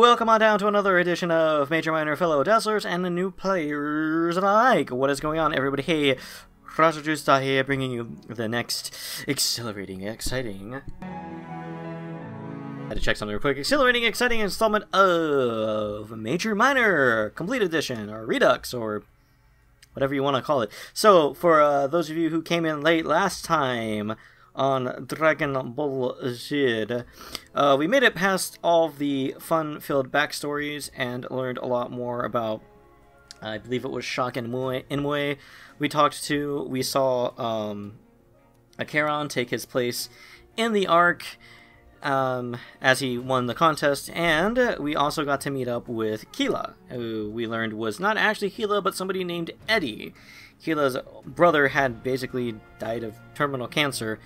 Welcome on down to another edition of Major Minor Fellow Dazzlers and the new players alike. What is going on, everybody? Hey, Rajajusta here, bringing you the next exhilarating, exciting... Had to check something real quick. Exhilarating, exciting installment of Major Minor Complete Edition, or Redux, or whatever you want to call it. So, for those of you who came in late last time on Dragon Ball Z, we made it past all of the fun-filled backstories and learned a lot more about, I believe it was Shock and Inmue we talked to. We saw Acheron take his place in the arc as he won the contest, and we also got to meet up with Keela, who we learned was not actually Keela, but somebody named Eddie. Keela's brother had basically died of terminal cancer,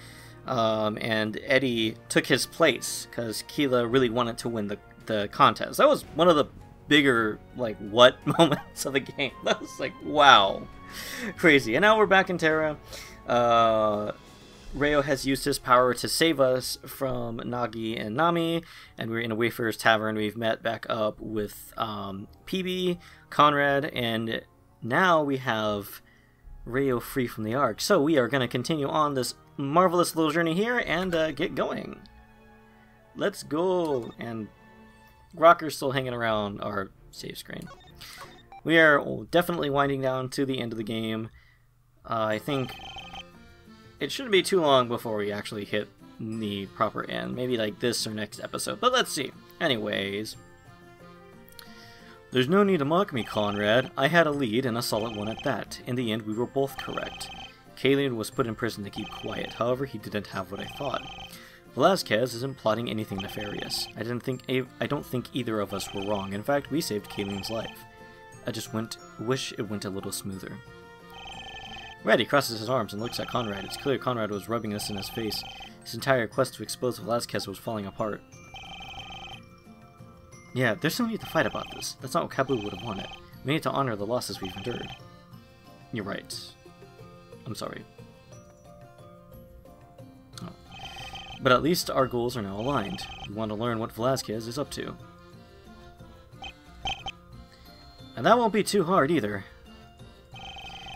and Eddie took his place because Keela really wanted to win the contest. That was one of the bigger, like, what moments of the game. That was like, wow. Crazy. And now we're back in Terra. Rayo has used his power to save us from Nagi and Nami, and we're in a Wayfarer's Tavern. We've met back up with PB, Conrad, and now we have Rayo free from the Ark. So we are going to continue on this marvelous little journey here and get going. Let's go. And Rocker's still hanging around our save screen. We are definitely winding down to the end of the game. I think it shouldn't be too long before we actually hit the proper end. Maybe like this or next episode, but let's see. Anyways, there's no need to mock me, Conrad. I had a lead, and a solid one at that. In the end, we were both correct. Kalian was put in prison to keep quiet. However, he didn't have what I thought. Velasquez isn't plotting anything nefarious. I don't think either of us were wrong. In fact, we saved Kalian's life. I just wish it went a little smoother. Reddy crosses his arms and looks at Conrad. It's clear Conrad was rubbing this in his face. His entire quest to expose Velasquez was falling apart. Yeah, there's no need to fight about this. That's not what Kabu would have wanted. We need to honor the losses we've endured. You're right. I'm sorry. Oh. But at least our goals are now aligned. We want to learn what Velasquez is up to. And that won't be too hard either.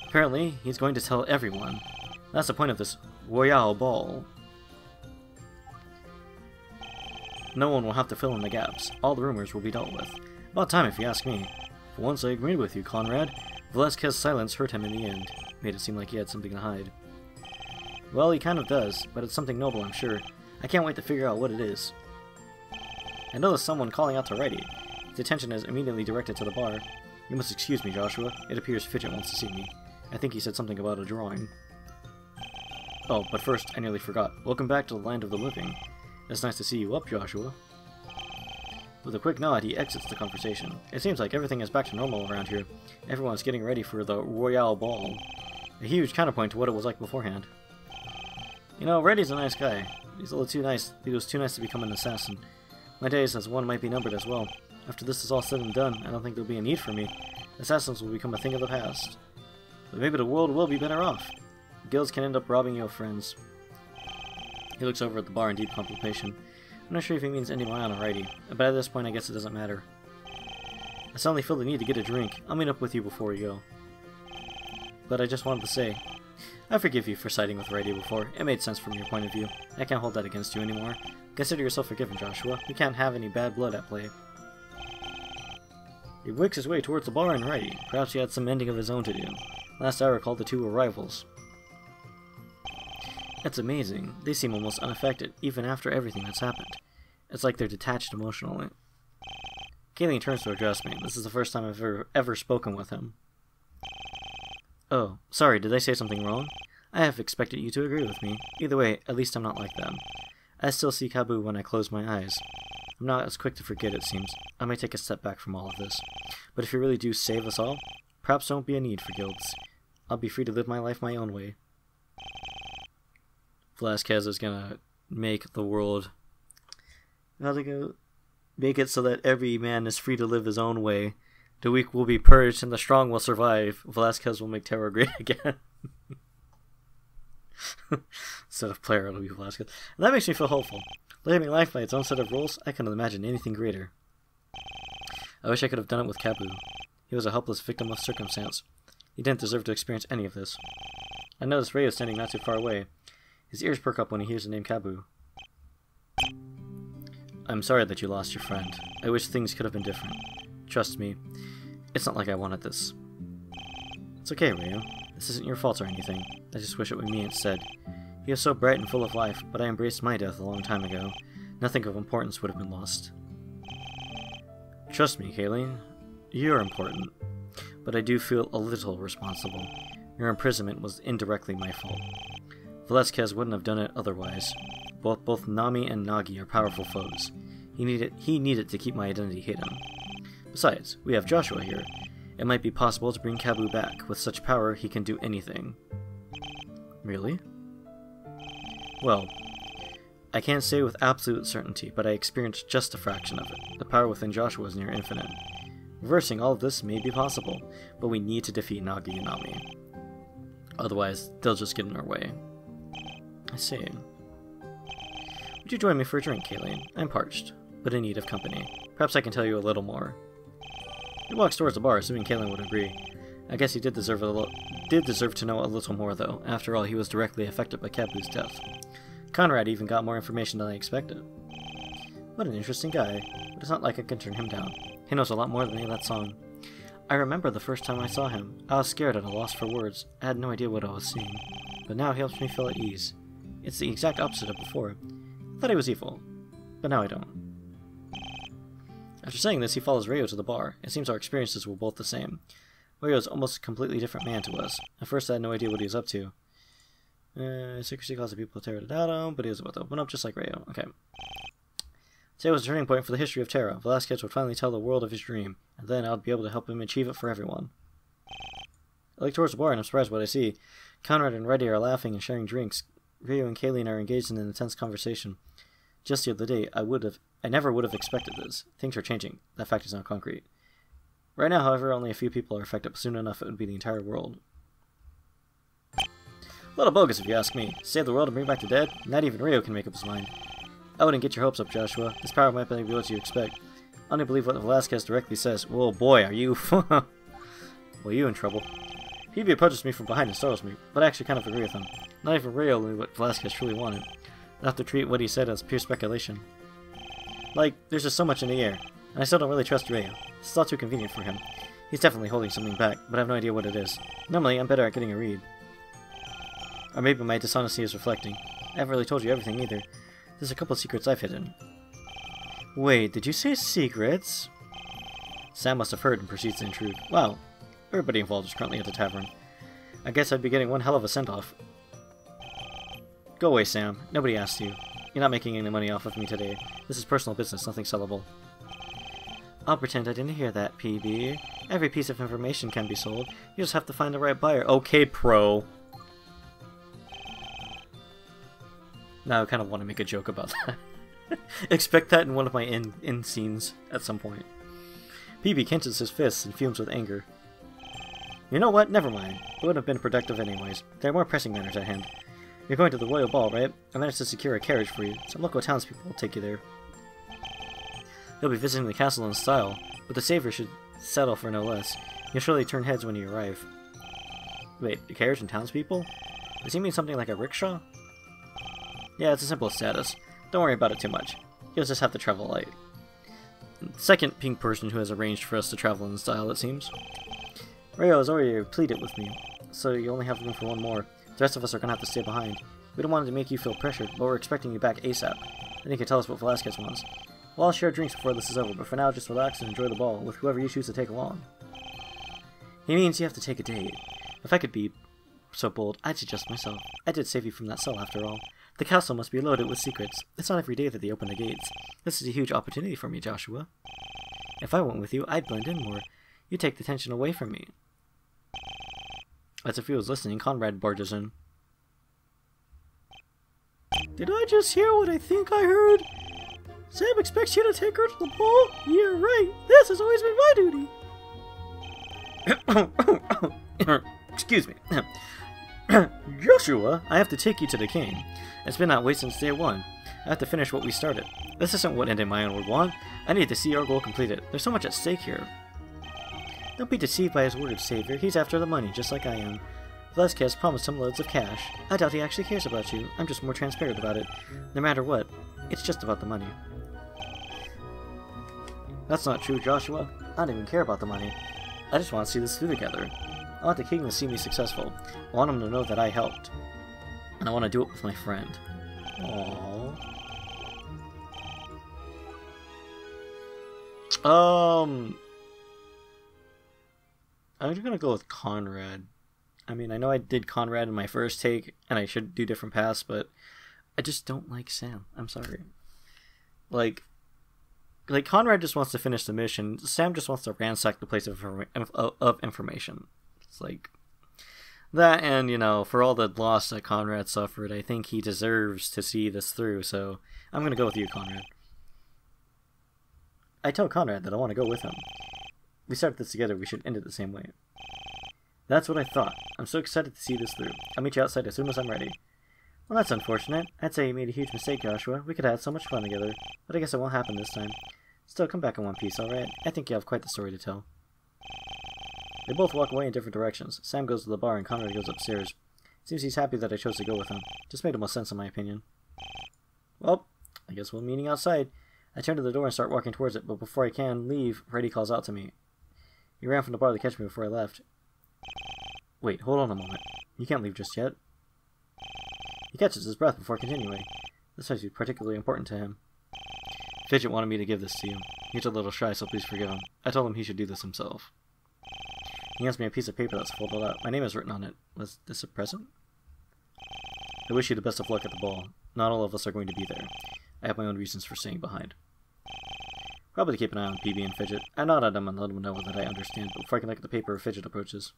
Apparently, he's going to tell everyone. That's the point of this Royale Ball. No one will have to fill in the gaps. All the rumors will be dealt with. About time, if you ask me. For once, I agreed with you, Conrad. Velasquez's silence hurt him in the end. Made it seem like he had something to hide. Well, he kind of does, but it's something noble, I'm sure. I can't wait to figure out what it is. I noticed someone calling out to Righty. His attention is immediately directed to the bar. You must excuse me, Joshua. It appears Fidget wants to see me. I think he said something about a drawing. Oh, but first, I nearly forgot. Welcome back to the land of the living. It's nice to see you up, Joshua. With a quick nod, he exits the conversation. It seems like everything is back to normal around here. Everyone's getting ready for the Royale Ball. A huge counterpoint to what it was like beforehand. You know, Reddy's a nice guy. He's a little too nice. He was too nice to become an assassin. My days as one might be numbered as well. After this is all said and done, I don't think there'll be a need for me. Assassins will become a thing of the past. But maybe the world will be better off. Guilds can end up robbing you of friends. He looks over at the bar in deep contemplation. I'm not sure if he means ending my honor righty, but at this point I guess it doesn't matter. I suddenly feel the need to get a drink. I'll meet up with you before we go. But I just wanted to say, I forgive you for siding with Righty before. It made sense from your point of view. I can't hold that against you anymore. Consider yourself forgiven, Joshua. We can't have any bad blood at play. He wicks his way towards the bar and Righty. Perhaps he had some mending of his own to do. Last I recall, the two were rivals. It's amazing. They seem almost unaffected, even after everything that's happened. It's like they're detached emotionally. Kayleen turns to address me. This is the first time I've ever spoken with him. Oh, sorry, did I say something wrong? I have expected you to agree with me. Either way, at least I'm not like them. I still see Kabu when I close my eyes. I'm not as quick to forget, it seems. I may take a step back from all of this. But if you really do save us all, perhaps there won't be a need for guilds. I'll be free to live my life my own way. Velasquez is gonna make the world... make it so that every man is free to live his own way. The weak will be purged and the strong will survive. Velasquez will make Terra great again. Instead of player, it'll be Velasquez. And that makes me feel hopeful. Living life by its own set of rules, I cannot imagine anything greater. I wish I could have done it with Kabu. He was a helpless victim of circumstance. He didn't deserve to experience any of this. I noticed Ryo standing not too far away. His ears perk up when he hears the name Kabu. I'm sorry that you lost your friend. I wish things could have been different. Trust me, it's not like I wanted this. It's okay, Ryo. This isn't your fault or anything. I just wish it were me instead. He was so bright and full of life, but I embraced my death a long time ago. Nothing of importance would have been lost. Trust me, Kayleen. You're important. But I do feel a little responsible. Your imprisonment was indirectly my fault. Velasquez wouldn't have done it otherwise. Both Nami and Nagi are powerful foes. He needed to keep my identity hidden. Besides, we have Joshua here. It might be possible to bring Kabu back. With such power, he can do anything. Really? Well, I can't say with absolute certainty, but I experienced just a fraction of it. The power within Joshua is near infinite. Reversing all of this may be possible, but we need to defeat Nagi and Nami. Otherwise, they'll just get in our way. I see. Would you join me for a drink, Kayleen? I'm parched, but in need of company. Perhaps I can tell you a little more. He walks towards the bar, assuming Kayleen would agree. I guess he did deserve to know a little more, though. After all, he was directly affected by Kabu's death. Conrad even got more information than I expected. What an interesting guy, but it's not like I can turn him down. He knows a lot more than me of that song. I remember the first time I saw him. I was scared at a loss for words. I had no idea what I was seeing. But now he helps me feel at ease. It's the exact opposite of before. I thought he was evil, but now I don't. After saying this, he follows Ryo to the bar. It seems our experiences were both the same. Ryo is almost a completely different man to us. At first I had no idea what he was up to. Secrecy caused the people to tear it out, but he was about to open up just like Ryo. Okay. Today was a turning point for the history of Terra. Velasquez would finally tell the world of his dream, and then I would be able to help him achieve it for everyone. I look towards the bar and I'm surprised what I see. Conrad and Reddy are laughing and sharing drinks. Ryo and Kayleen are engaged in an intense conversation. Just the other day, I never would have expected this. Things are changing. That fact is not concrete. Right now, however, only a few people are affected, but soon enough it would be the entire world. A little bogus if you ask me. Save the world and bring back the dead? Not even Ryo can make up his mind. I wouldn't get your hopes up, Joshua. This power might not be what you expect. I only believe what Velasquez directly says. Whoa, boy, are you... Well, you in trouble. Phoebe approaches me from behind and startles me, but I actually kind of agree with him. Not even Ryo knew what Velasquez truly wanted. I have to treat what he said as pure speculation. Like, there's just so much in the air, and I still don't really trust Ryo. It's all too convenient for him. He's definitely holding something back, but I have no idea what it is. Normally, I'm better at getting a read. Or maybe my dishonesty is reflecting. I haven't really told you everything either. There's a couple of secrets I've hidden. Wait, did you say secrets? Sam must have heard and proceeds to intrude. Wow, everybody involved is currently at the tavern. I guess I'd be getting one hell of a send-off. Go away, Sam. Nobody asked you. You're not making any money off of me today. This is personal business, nothing sellable. I'll pretend I didn't hear that, PB. Every piece of information can be sold. You just have to find the right buyer. Okay, pro. Now I kind of want to make a joke about that. Expect that in one of my end scenes at some point. PB clenches his fists and fumes with anger. You know what? Never mind. It wouldn't have been productive anyways. There are more pressing matters at hand. You're going to the Royal Ball, right? I managed to secure a carriage for you. Some local townspeople will take you there. You'll be visiting the castle in style, but the savior should settle for no less. You'll surely turn heads when you arrive. Wait, a carriage and townspeople? Does he mean something like a rickshaw? Yeah, it's a simple status. Don't worry about it too much. You'll just have to travel light. Second pink person who has arranged for us to travel in style, it seems. Ryo has already pleaded with me, so you only have room for one more. The rest of us are gonna have to stay behind. We don't want to make you feel pressured, but we're expecting you back ASAP. Then you can tell us what Velasquez wants. We'll all share drinks before this is over, but for now just relax and enjoy the ball, with whoever you choose to take along. He means you have to take a date. If I could be so bold, I'd suggest myself. I did save you from that cell after all. The castle must be loaded with secrets. It's not every day that they open the gates. This is a huge opportunity for me, Joshua. If I went with you, I'd blend in more. You take the tension away from me. As if he was listening, Conrad barges in. Did I just hear what I think I heard? Sam expects you to take her to the ball? You're right. This has always been my duty. Excuse me. Joshua, I have to take you to the king. It's been that way since day one. I have to finish what we started. This isn't what ended my onward want. I need to see our goal completed. There's so much at stake here. Don't be deceived by his words, Savior. He's after the money, just like I am. Velasquez promised him loads of cash. I doubt he actually cares about you. I'm just more transparent about it. No matter what, it's just about the money. That's not true, Joshua. I don't even care about the money. I just want to see this through together. I want the king to see me successful. I want him to know that I helped. And I want to do it with my friend. Aww. I'm gonna go with Conrad. I mean, I know I did Conrad in my first take, and I should do different paths, but I just don't like Sam. I'm sorry. Like Conrad just wants to finish the mission. Sam just wants to ransack the place of information. It's like that, and, you know, for all the loss that Conrad suffered, I think he deserves to see this through, so I'm gonna go with you, Conrad. I told Conrad that I want to go with him. We started this together, we should end it the same way. That's what I thought. I'm so excited to see this through. I'll meet you outside as soon as I'm ready. Well, that's unfortunate. I'd say you made a huge mistake, Joshua. We could have had so much fun together, but I guess it won't happen this time. Still, come back in one piece, alright? I think you have quite the story to tell. They both walk away in different directions. Sam goes to the bar and Conrad goes upstairs. Seems he's happy that I chose to go with him. Just made the most sense in my opinion. Well, I guess we'll be meeting outside. I turn to the door and start walking towards it, but before I can leave, Freddy calls out to me. He ran from the bar to catch me before I left. Wait, hold on a moment. You can't leave just yet. He catches his breath before continuing. This must be particularly important to him. Fidget wanted me to give this to you. He's a little shy, so please forgive him. I told him he should do this himself. He hands me a piece of paper that's folded up. My name is written on it. Was this a present? I wish you the best of luck at the ball. Not all of us are going to be there. I have my own reasons for staying behind. Probably keep an eye on PB and Fidget. I nod at him and let him know that I understand, but before I can look at the paper, Fidget approaches.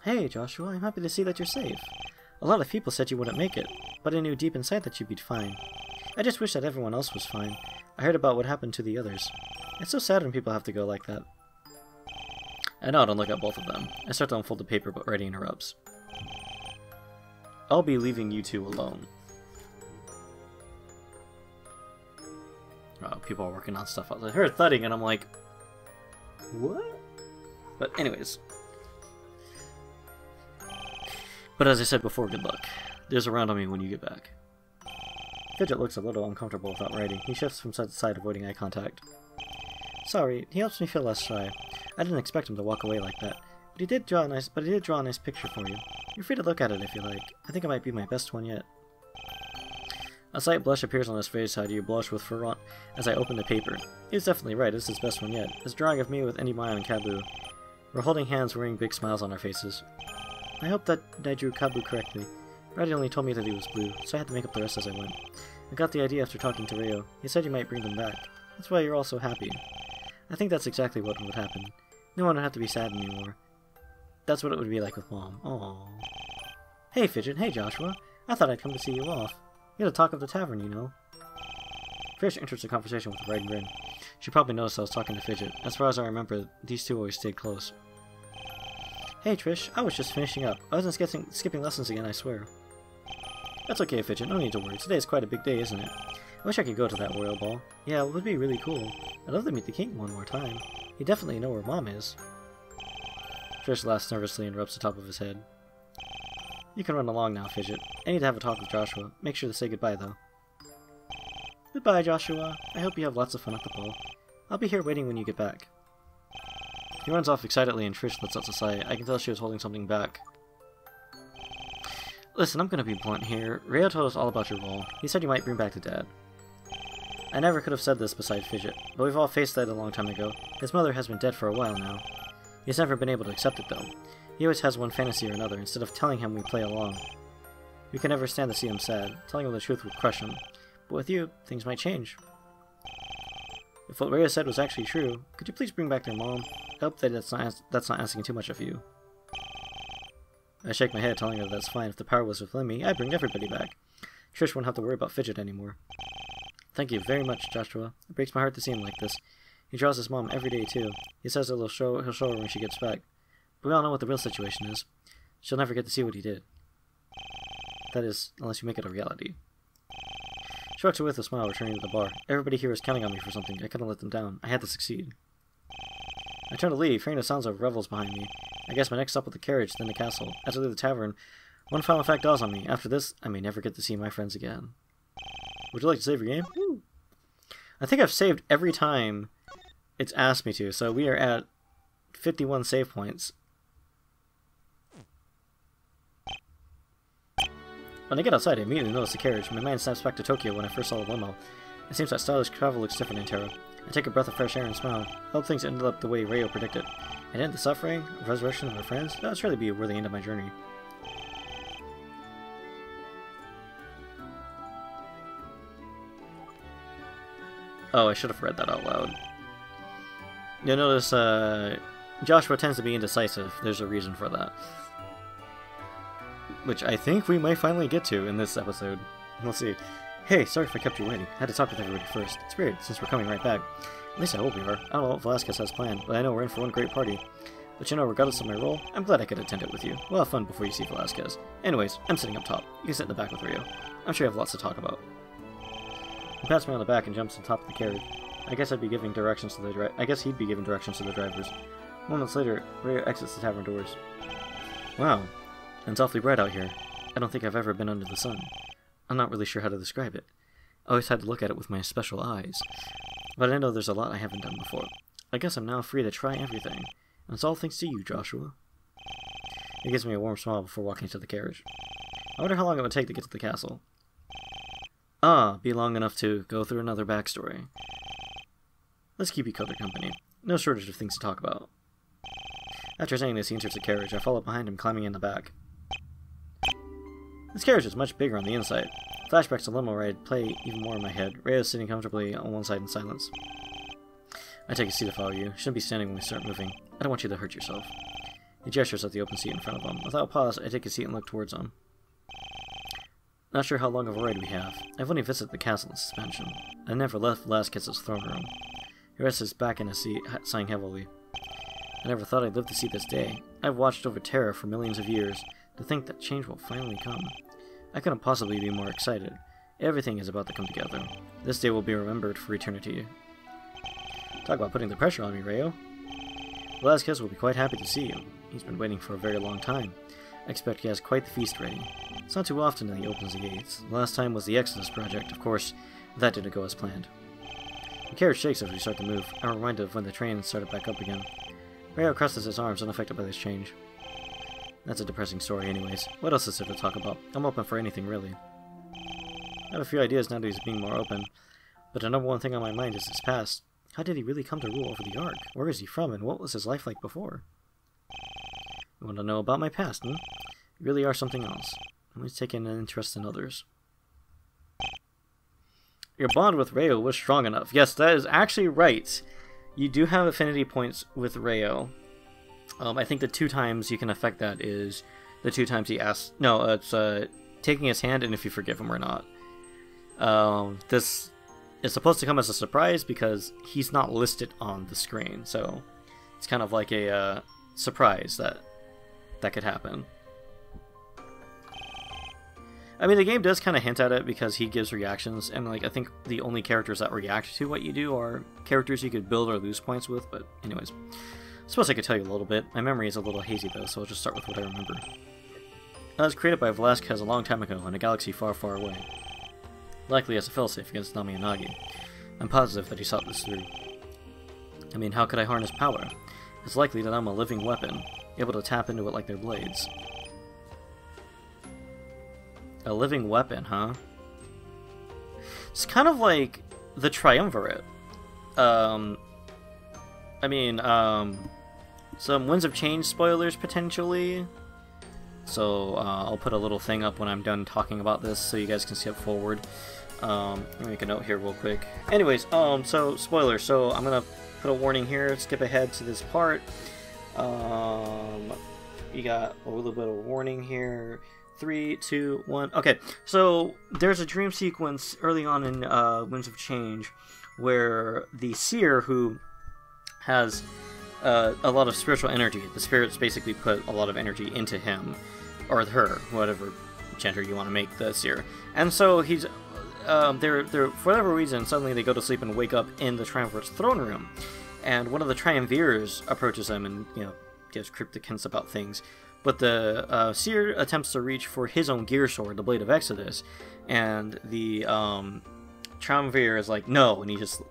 Hey, Joshua, I'm happy to see that you're safe. A lot of people said you wouldn't make it, but I knew deep inside that you'd be fine. I just wish that everyone else was fine. I heard about what happened to the others. It's so sad when people have to go like that. I nod and look at both of them. I start to unfold the paper, but Reddy interrupts. I'll be leaving you two alone. Oh, people are working on stuff. I heard thudding and I'm like, what? But anyways. But as I said before, good luck. There's a round on me when you get back. Fidget looks a little uncomfortable without writing. He shifts from side to side, avoiding eye contact. Sorry, he helps me feel less shy. I didn't expect him to walk away like that. But he did draw a nice picture for you. You're free to look at it if you like. I think it might be my best one yet. A slight blush appears on his face. How do you blush with Ferrant as I open the paper? He was definitely right. It's his best one yet. His drawing of me with Endymion and Kabu. We're holding hands, wearing big smiles on our faces. I hope that I drew Kabu correctly. Reddy only told me that he was blue, so I had to make up the rest as I went. I got the idea after talking to Ryo. He said you might bring them back. That's why you're all so happy. I think that's exactly what would happen. No one would have to be sad anymore. That's what it would be like with Mom. Aww. Hey, Fidget. Hey, Joshua. I thought I'd come to see you off. You had to talk of the tavern, you know. Fish enters the conversation with a wide grin. She probably noticed I was talking to Fidget. As far as I remember, these two always stayed close. Hey, Trish. I was just finishing up. I wasn't skipping lessons again, I swear. That's okay, Fidget. No need to worry. Today is quite a big day, isn't it? I wish I could go to that royal ball. Yeah, it would be really cool. I'd love to meet the king one more time. He'd definitely know where Mom is. Trish laughs nervously and rubs the top of his head. You can run along now, Fidget. I need to have a talk with Joshua. Make sure to say goodbye, though. Goodbye, Joshua. I hope you have lots of fun at the ball. I'll be here waiting when you get back. He runs off excitedly and Trish lets out a sigh. I can tell she was holding something back. Listen, I'm gonna be blunt here. Ryo told us all about your role. He said you might bring back the dad. I never could have said this beside Fidget, but we've all faced that a long time ago. His mother has been dead for a while now. He's never been able to accept it, though. He always has one fantasy or another, instead of telling him we play along. We can never stand to see him sad. Telling him the truth would crush him. But with you, things might change. If what Rhea said was actually true, could you please bring back their mom? I hope that that's not asking too much of you. I shake my head, telling her that's fine. If the power was within me, I'd bring everybody back. Trish wouldn't have to worry about Fidget anymore. Thank you very much, Joshua. It breaks my heart to see him like this. He draws his mom every day, too. He says that he'll show her when she gets back. But we all know what the real situation is. She'll never get to see what he did. That is, unless you make it a reality. She walked away with a smile, returning to the bar. Everybody here was counting on me for something. I couldn't let them down. I had to succeed. I turned to leave, hearing the sounds of revels behind me. I guess my next stop was the carriage, then the castle. As I leave the tavern, one final fact dawns on me. After this, I may never get to see my friends again. Would you like to save your game? Woo. I think I've saved every time it's asked me to, so we are at 51 save points. When I get outside, I immediately notice the carriage. My mind snaps back to Tokyo when I first saw the limo. It seems that stylish travel looks different in Terra. I take a breath of fresh air and smile. I hope things ended up the way Ryo predicted. And end the suffering, the resurrection of our friends, that would surely be a worthy end of my journey. Oh, I should have read that out loud. You'll notice, Joshua tends to be indecisive. There's a reason for that. Which I think we might finally get to in this episode. We'll see. Hey, sorry if I kept you waiting. I had to talk with everybody first. It's weird, since we're coming right back. At least I hope we are. I don't know what Velasquez has planned, but I know we're in for one great party. But you know, regardless of my role, I'm glad I could attend it with you. We'll have fun before you see Velasquez. Anyways, I'm sitting up top. You can sit in the back with Ryo. I'm sure you have lots to talk about. He pats me on the back and jumps on top of the carriage. I guess he'd be giving directions to the drivers. Moments later, Ryo exits the tavern doors. Wow, it's awfully bright out here. I don't think I've ever been under the sun. I'm not really sure how to describe it. I always had to look at it with my special eyes. But I know there's a lot I haven't done before. I guess I'm now free to try everything. And it's all thanks to you, Joshua. He gives me a warm smile before walking to the carriage. I wonder how long it would take to get to the castle. Be long enough to go through another backstory. Let's keep each other company. No shortage of things to talk about. After saying this, he enters the carriage. I follow behind him, climbing in the back. This carriage is much bigger on the inside. Flashbacks to limo ride play even more in my head. Rhea is sitting comfortably on one side in silence. I take a seat to follow you. You shouldn't be standing when we start moving. I don't want you to hurt yourself. He gestures at the open seat in front of him. Without a pause, I take a seat and look towards him. Not sure how long of a ride we have. I've only visited the castle in suspension. I never left Velasquez's throne room. He rests his back in his seat, sighing heavily. I never thought I'd live to see this day. I've watched over Terra for millions of years. To think that change will finally come. I couldn't possibly be more excited. Everything is about to come together. This day will be remembered for eternity. Talk about putting the pressure on me, Ryo. Velasquez will be quite happy to see you. He's been waiting for a very long time. I expect he has quite the feast ready. It's not too often that he opens the gates. The last time was the Exodus project, of course. That didn't go as planned. The carriage shakes as we start to move. I'm reminded of when the train started back up again. Ryo crosses his arms, unaffected by this change. That's a depressing story anyways. What else is there to talk about? I'm open for anything, really. I have a few ideas now that he's being more open, but the number one thing on my mind is his past. How did he really come to rule over the Ark? Where is he from, and what was his life like before? You want to know about my past, hmm? You really are something else. I'm always taking an interest in others. Your bond with Ryo was strong enough. Yes, that is actually right. You do have affinity points with Ryo. I think the 2 times you can affect that is the 2 times he asks... No, it's taking his hand and if you forgive him or not. This is supposed to come as a surprise because he's not listed on the screen. So it's kind of like a surprise that could happen. I mean, the game does kind of hint at it because he gives reactions. And like I think the only characters that react to what you do are characters you could build or lose points with. But anyways... I suppose I could tell you a little bit. My memory is a little hazy though, so I'll just start with what I remember. It was created by Velasquez a long time ago in a galaxy far, far away. Likely as a failsafe against Nami and Nagi. I'm positive that he thought this through. I mean, how could I harness power? It's likely that I'm a living weapon, able to tap into it like their blades. A living weapon, huh? It's kind of like the Triumvirate. I mean, some Winds of Change spoilers, potentially. So, I'll put a little thing up when I'm done talking about this, so you guys can skip forward. Let me make a note here real quick. Anyways, so, spoilers. So, I'm gonna put a warning here, skip ahead to this part. You got a little bit of a warning here. 3, 2, 1. Okay, so, there's a dream sequence early on in Winds of Change, where the seer who has a lot of spiritual energy. The spirits basically put a lot of energy into him, or her, whatever gender you want to make the seer. And so he's they're for whatever reason, suddenly they go to sleep and wake up in the Triumvirate's throne room. And one of the Triumvirs approaches them and, gives cryptic hints about things. But the Seer attempts to reach for his own gear sword, the Blade of Exodus, and the Triumvir is like, no, and he just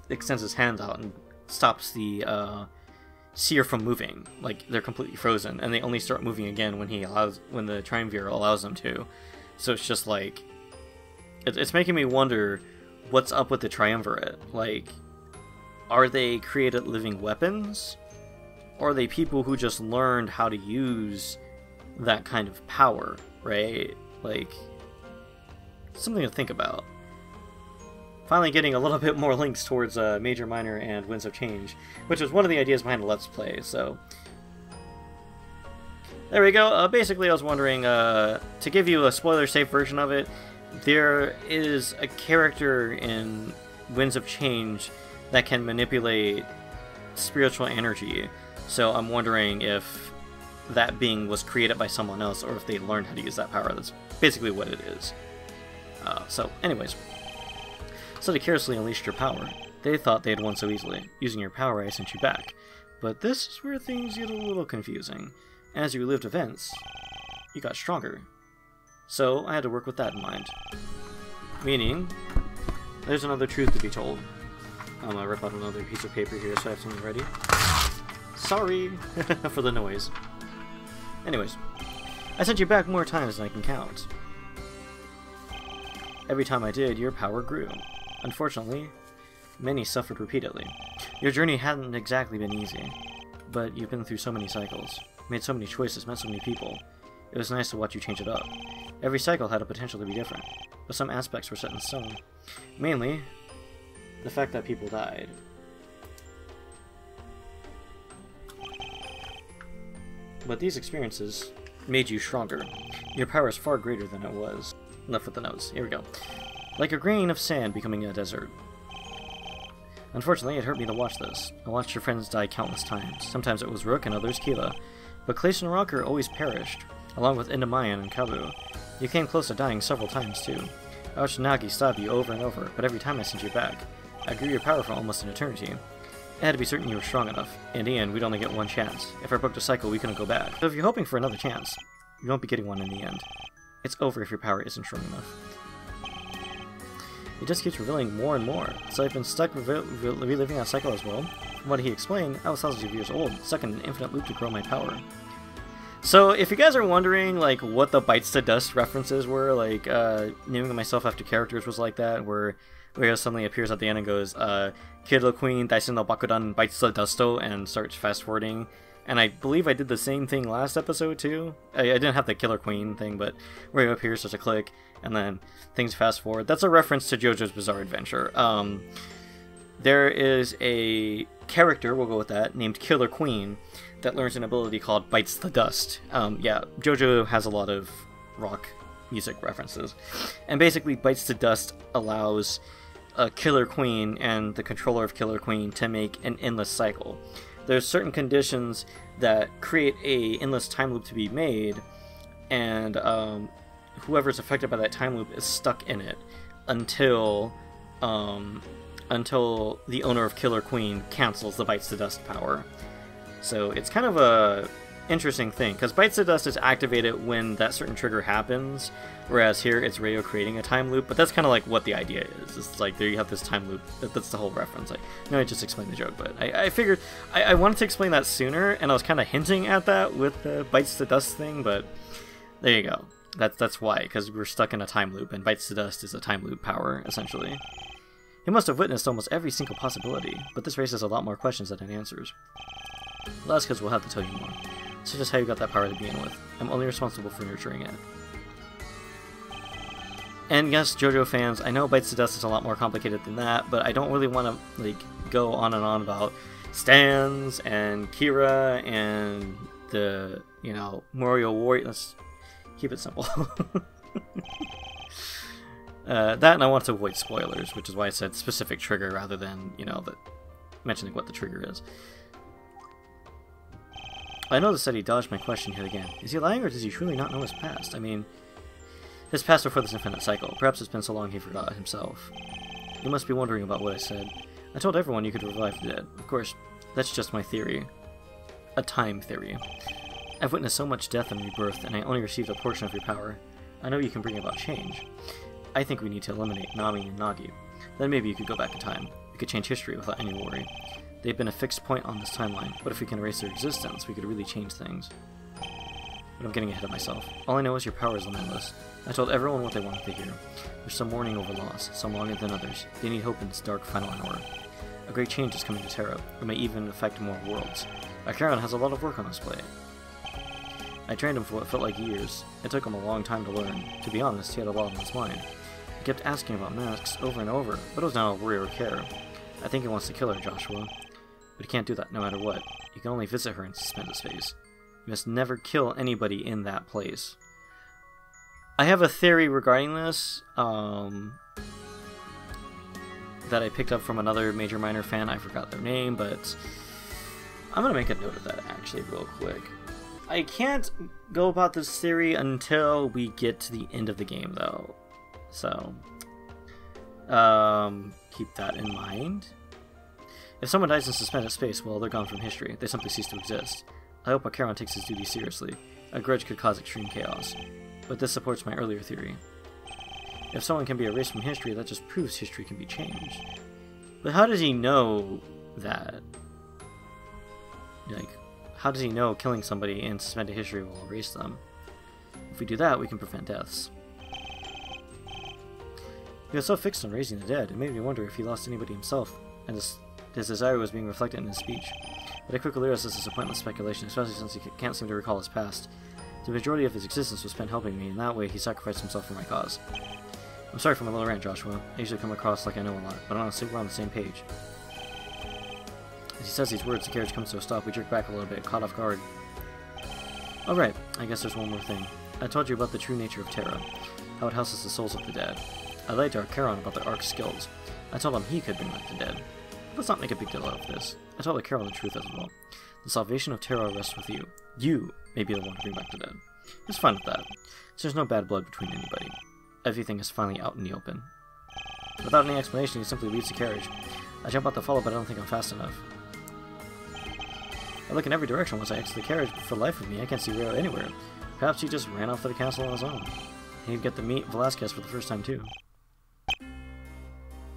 extends his hand out and stops the Seer from moving. Like, they're completely frozen, and they only start moving again when the Triumvir allows them to. So it's just like, it's making me wonder what's up with the Triumvirate. Like, are they created living weapons? Or are they people who just learned how to use that kind of power, right? Like, something to think about. Finally getting a little bit more links towards Major, Minor, and Winds of Change, which was one of the ideas behind the Let's Play, so... There we go. Basically, I was wondering, to give you a spoiler-safe version of it, there is a character in Winds of Change that can manipulate spiritual energy. So I'm wondering if that being was created by someone else, or if they learned how to use that power. That's basically what it is. So, anyways. So they carelessly unleashed your power. They thought they had won so easily. Using your power, I sent you back. But this is where things get a little confusing. As you relived events, you got stronger. So I had to work with that in mind. Meaning, there's another truth to be told. I'm gonna rip out another piece of paper here so I have something ready. Sorry for the noise. Anyways, I sent you back more times than I can count. Every time I did, your power grew. Unfortunately, many suffered repeatedly. Your journey hadn't exactly been easy, but you've been through so many cycles, made so many choices, met so many people. It was nice to watch you change it up. Every cycle had a potential to be different, but some aspects were set in stone. Mainly, the fact that people died. But these experiences made you stronger. Your power is far greater than it was. Enough with the notes. Here we go. Like a grain of sand becoming a desert. Unfortunately, it hurt me to watch this. I watched your friends die countless times. Sometimes it was Rook and others Keela. But Clace and Rocker always perished, along with Indamayan and Kabu. You came close to dying several times, too. I watched Nagi stab you over and over, but every time I sent you back, I grew your power for almost an eternity. I had to be certain you were strong enough. In the end, we'd only get one chance. If I broke the cycle, we couldn't go back. So if you're hoping for another chance, you won't be getting one in the end. It's over if your power isn't strong enough. It just keeps revealing more and more, so I've been stuck reliving that cycle as well. From what he explained, I was thousands of years old, stuck in an infinite loop to grow my power. So, if you guys are wondering, like, what the Bites to Dust references were, like, naming myself after characters was like that, where it suddenly appears at the end and goes, Killer Queen, Daisen no Bakudan, Bites to Dusto, and starts fast-forwarding. And I believe I did the same thing last episode, too. I didn't have the Killer Queen thing, but where it appears, there's a click, and then things fast-forward. That's a reference to JoJo's Bizarre Adventure. There is a character, we'll go with that, named Killer Queen, that learns an ability called Bites the Dust. Yeah, JoJo has a lot of rock music references. And basically, Bites the Dust allows Killer Queen and the controller of Killer Queen to make an endless cycle. There's certain conditions that create a endless time loop to be made, and whoever's affected by that time loop is stuck in it until the owner of Killer Queen cancels the Bites to Dust power. So it's kind of a interesting thing, because Bites to Dust is activated when that certain trigger happens, whereas here it's Radio creating a time loop, but that's kind of like what the idea is. It's like, there you have this time loop, that's the whole reference. Like, no, I just explained the joke, but I figured, I wanted to explain that sooner, and I was kind of hinting at that with the Bites to Dust thing, but there you go. That's why, because we're stuck in a time loop, and Bites to Dust is a time loop power, essentially. He must have witnessed almost every single possibility, but this raises a lot more questions than it answers. Velasquez will have to tell you more. Such as how you got that power to begin with. I'm only responsible for nurturing it. And yes, JoJo fans, I know Bites to Dust is a lot more complicated than that, but I don't really want to like go on and on about stands and Kira and the, you know, Morio Warrior. Let's keep it simple. That, and I want to avoid spoilers, which is why I said specific trigger rather than, you know, mentioning what the trigger is. I noticed that he dodged my question here again. Is he lying, or does he truly not know his past? I mean, His passed before this infinite cycle. Perhaps it's been so long he forgot himself. You must be wondering about what I said. I told everyone you could revive the dead. Of course, that's just my theory. A time theory. I've witnessed so much death and rebirth, and I only received a portion of your power. I know you can bring about change. I think we need to eliminate Nami and Nagi. Then maybe you could go back in time. We could change history without any worry. They've been a fixed point on this timeline, but if we can erase their existence, we could really change things. But I'm getting ahead of myself. All I know is your power is limitless. I told everyone what they wanted to hear. There's some mourning over loss, some longer than others. They need hope in this dark final hour. A great change is coming to Terra. It may even affect more worlds. Acheron has a lot of work on his plate. I trained him for what felt like years. It took him a long time to learn. To be honest, he had a lot on his mind. He kept asking about masks over and over, but it was not a worry or care. I think he wants to kill her, Joshua. But he can't do that no matter what. You can only visit her in suspended space. You must never kill anybody in that place. I have a theory regarding this, that I picked up from another Major Minor fan. I forgot their name, but I'm going to make a note of that actually real quick. I can't go about this theory until we get to the end of the game, though. So, keep that in mind. If someone dies in suspended space, well, they're gone from history. They simply cease to exist. I hope Acheron takes his duty seriously. A grudge could cause extreme chaos. But this supports my earlier theory. If someone can be erased from history, that just proves history can be changed. But how does he know that? Like, how does he know killing somebody in suspended history will erase them? If we do that, we can prevent deaths. He was so fixed on raising the dead, it made me wonder if he lost anybody himself, and his desire was being reflected in his speech. But I quickly realized this is a pointless speculation, especially since he can't seem to recall his past. The majority of his existence was spent helping me, and that way he sacrificed himself for my cause. I'm sorry for my little rant, Joshua. I usually come across like I know a lot, but honestly, we're on the same page. As he says these words, the carriage comes to a stop. We jerk back a little bit, caught off guard. Alright, I guess there's one more thing. I told you about the true nature of Terra, how it houses the souls of the dead. I lied to Acheron about the Ark's skills. I told him he could bring back the dead. Let's not make a big deal out of this. I told Acheron the truth as well. The salvation of Terra rests with you. You may be the one to bring back the dead. It's fine with that. So there's no bad blood between anybody. Everything is finally out in the open. Without any explanation, he simply leaves the carriage. I jump out to follow, but I don't think I'm fast enough. I look in every direction once I exit the carriage, but for the life of me, I can't see Rio anywhere. Perhaps he just ran off to the castle on his own. He'd get to meet Velasquez for the first time, too.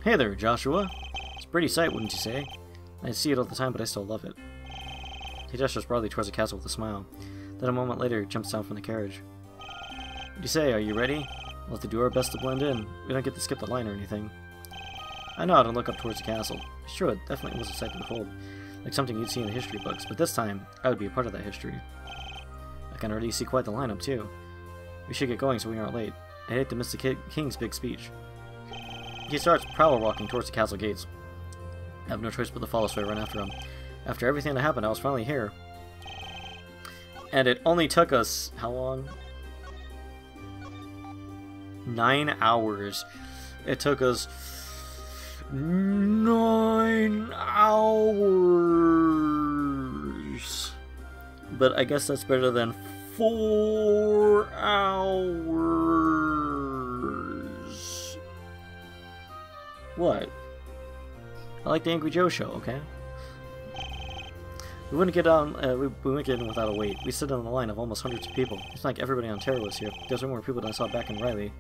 Hey there, Joshua. It's a pretty sight, wouldn't you say? I see it all the time, but I still love it. He gestures broadly towards the castle with a smile. Then a moment later, jumps down from the carriage. What do you say? Are you ready? We'll have to do our best to blend in. We don't get to skip the line or anything. I nod and look up towards the castle. Sure, it definitely was a sight to behold. Like something you'd see in the history books, but this time, I would be a part of that history. I can already see quite the lineup, too. We should get going so we aren't late. I hate to miss the king's big speech. He starts prowl walking towards the castle gates. I have no choice but to follow, so I run after him. After everything that happened, I was finally here. And it only took us... how long? 9 hours. It took us 9 hours. But I guess that's better than 4 hours. What? I like the Angry Joe show, okay? We wouldn't get on. We wouldn't get in without a wait. We stood on the line of almost hundreds of people. It's not like everybody on Terra was here. There's way more people than I saw back in Riley.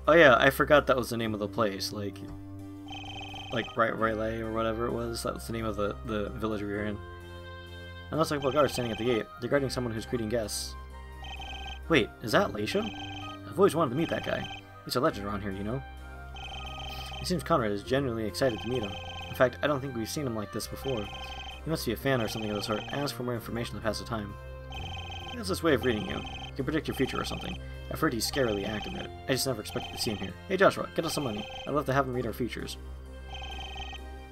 Oh yeah, I forgot that was the name of the place. Like Riley or whatever it was. That was the name of the village we were in. And lots of guards standing at the gate. They're guarding someone who's greeting guests. Wait, is that Laisha? I've always wanted to meet that guy. He's a legend around here, you know. It seems Conrad is genuinely excited to meet him. In fact, I don't think we've seen him like this before. He must be a fan or something of the sort. Ask for more information to pass the time. He has this way of reading you. He can predict your future or something. I've heard he's scarily active in it. I just never expected to see him here. Hey Joshua, get us some money. I'd love to have him read our futures.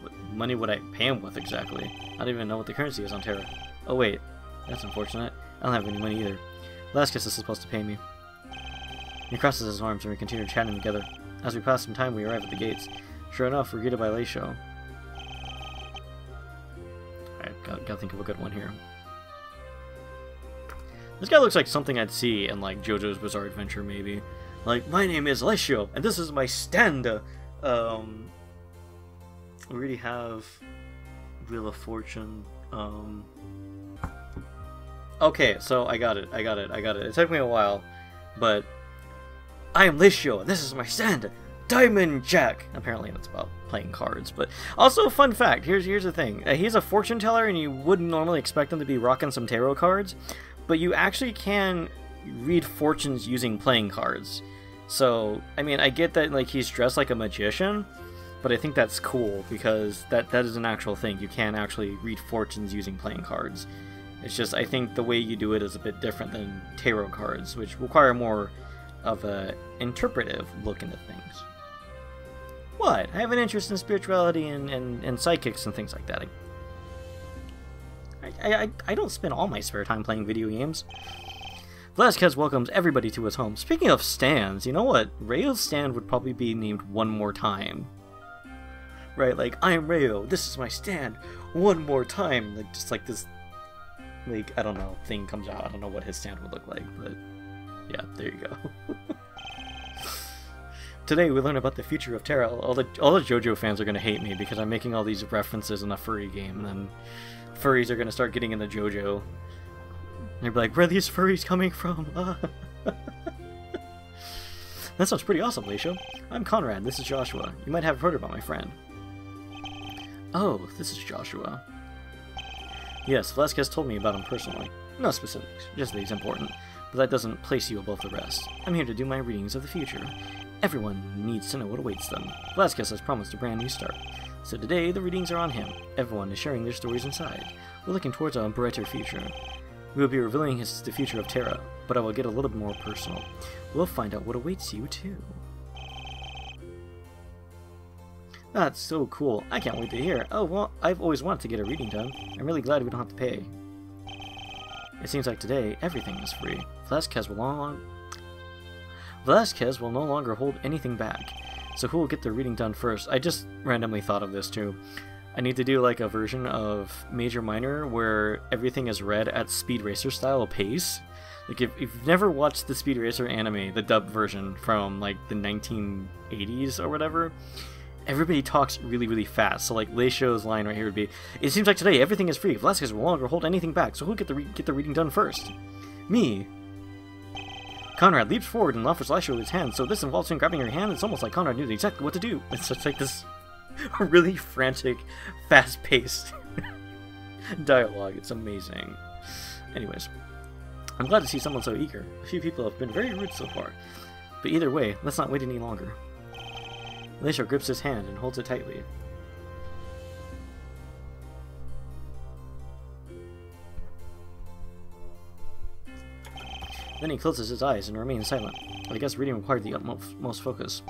What money would I pay him with exactly? I don't even know what the currency is on Terra. Oh wait, that's unfortunate. I don't have any money either. Velasquez is supposed to pay me. He crosses his arms and we continue chatting together. As we pass some time, we arrive at the gates. Sure enough, we're greeted by Laisha. Gotta think of a good one here. This guy looks like something I'd see in like JoJo's Bizarre Adventure, maybe. Like, my name is Leisho, and this is my stand. We already have Wheel of Fortune. Okay, so I got it. It took me a while, but I am Leisho, and this is my stand. Diamond Jack! Apparently that's about playing cards, but also, fun fact, here's the thing. He's a fortune teller, and you wouldn't normally expect him to be rocking some tarot cards, but you actually can read fortunes using playing cards. So, I mean, I get that like he's dressed like a magician, but I think that's cool, because that is an actual thing. You can actually read fortunes using playing cards. It's just, I think the way you do it is a bit different than tarot cards, which require more of a interpretive look into things. What? I have an interest in spirituality and psychics and things like that. I don't spend all my spare time playing video games. Velasquez welcomes everybody to his home. Speaking of stands, you know what? Rayo's stand would probably be named One More Time. Right, like, I am Rayo, this is my stand, one more time. Like, just like this, like, I don't know, thing comes out. I don't know what his stand would look like, but yeah, there you go. Today we learn about the future of Terra. All the JoJo fans are going to hate me because I'm making all these references in a furry game, and then furries are going to start getting into JoJo. They'll be like, where are these furries coming from? That sounds pretty awesome, Leisho. I'm Conrad, this is Joshua. You might have heard about my friend. Oh, this is Joshua. Yes, Velasquez told me about him personally. No specifics, just that he's important, but that doesn't place you above the rest. I'm here to do my readings of the future. Everyone needs to know what awaits them. Velasquez has promised a brand new start. So today, the readings are on him. Everyone is sharing their stories inside. We're looking towards a brighter future. We will be revealing the future of Terra, but I will get a little bit more personal. We'll find out what awaits you, too. That's so cool. I can't wait to hear. Oh, well, I've always wanted to get a reading done. I'm really glad we don't have to pay. It seems like today, everything is free. Velasquez will no longer hold anything back. So who will get the reading done first? I just randomly thought of this, too. I need to do like a version of Major Minor where everything is read at Speed Racer style pace. Like if you've never watched the Speed Racer anime, the dubbed version from like the 1980s or whatever, everybody talks really fast. So like Leisho's line right here would be, it seems like today everything is free. Velasquez will no longer hold anything back. So who'll get the reading done first? Me. Conrad leaps forward and offers Leisho his hand. So this involves him grabbing her hand. It's almost like Conrad knew exactly what to do. It's just like this really frantic, fast-paced dialogue. It's amazing. Anyways, I'm glad to see someone so eager. A few people have been very rude so far. But either way, let's not wait any longer. Leisho grips his hand and holds it tightly. Then he closes his eyes and remains silent. I guess reading required the utmost focus.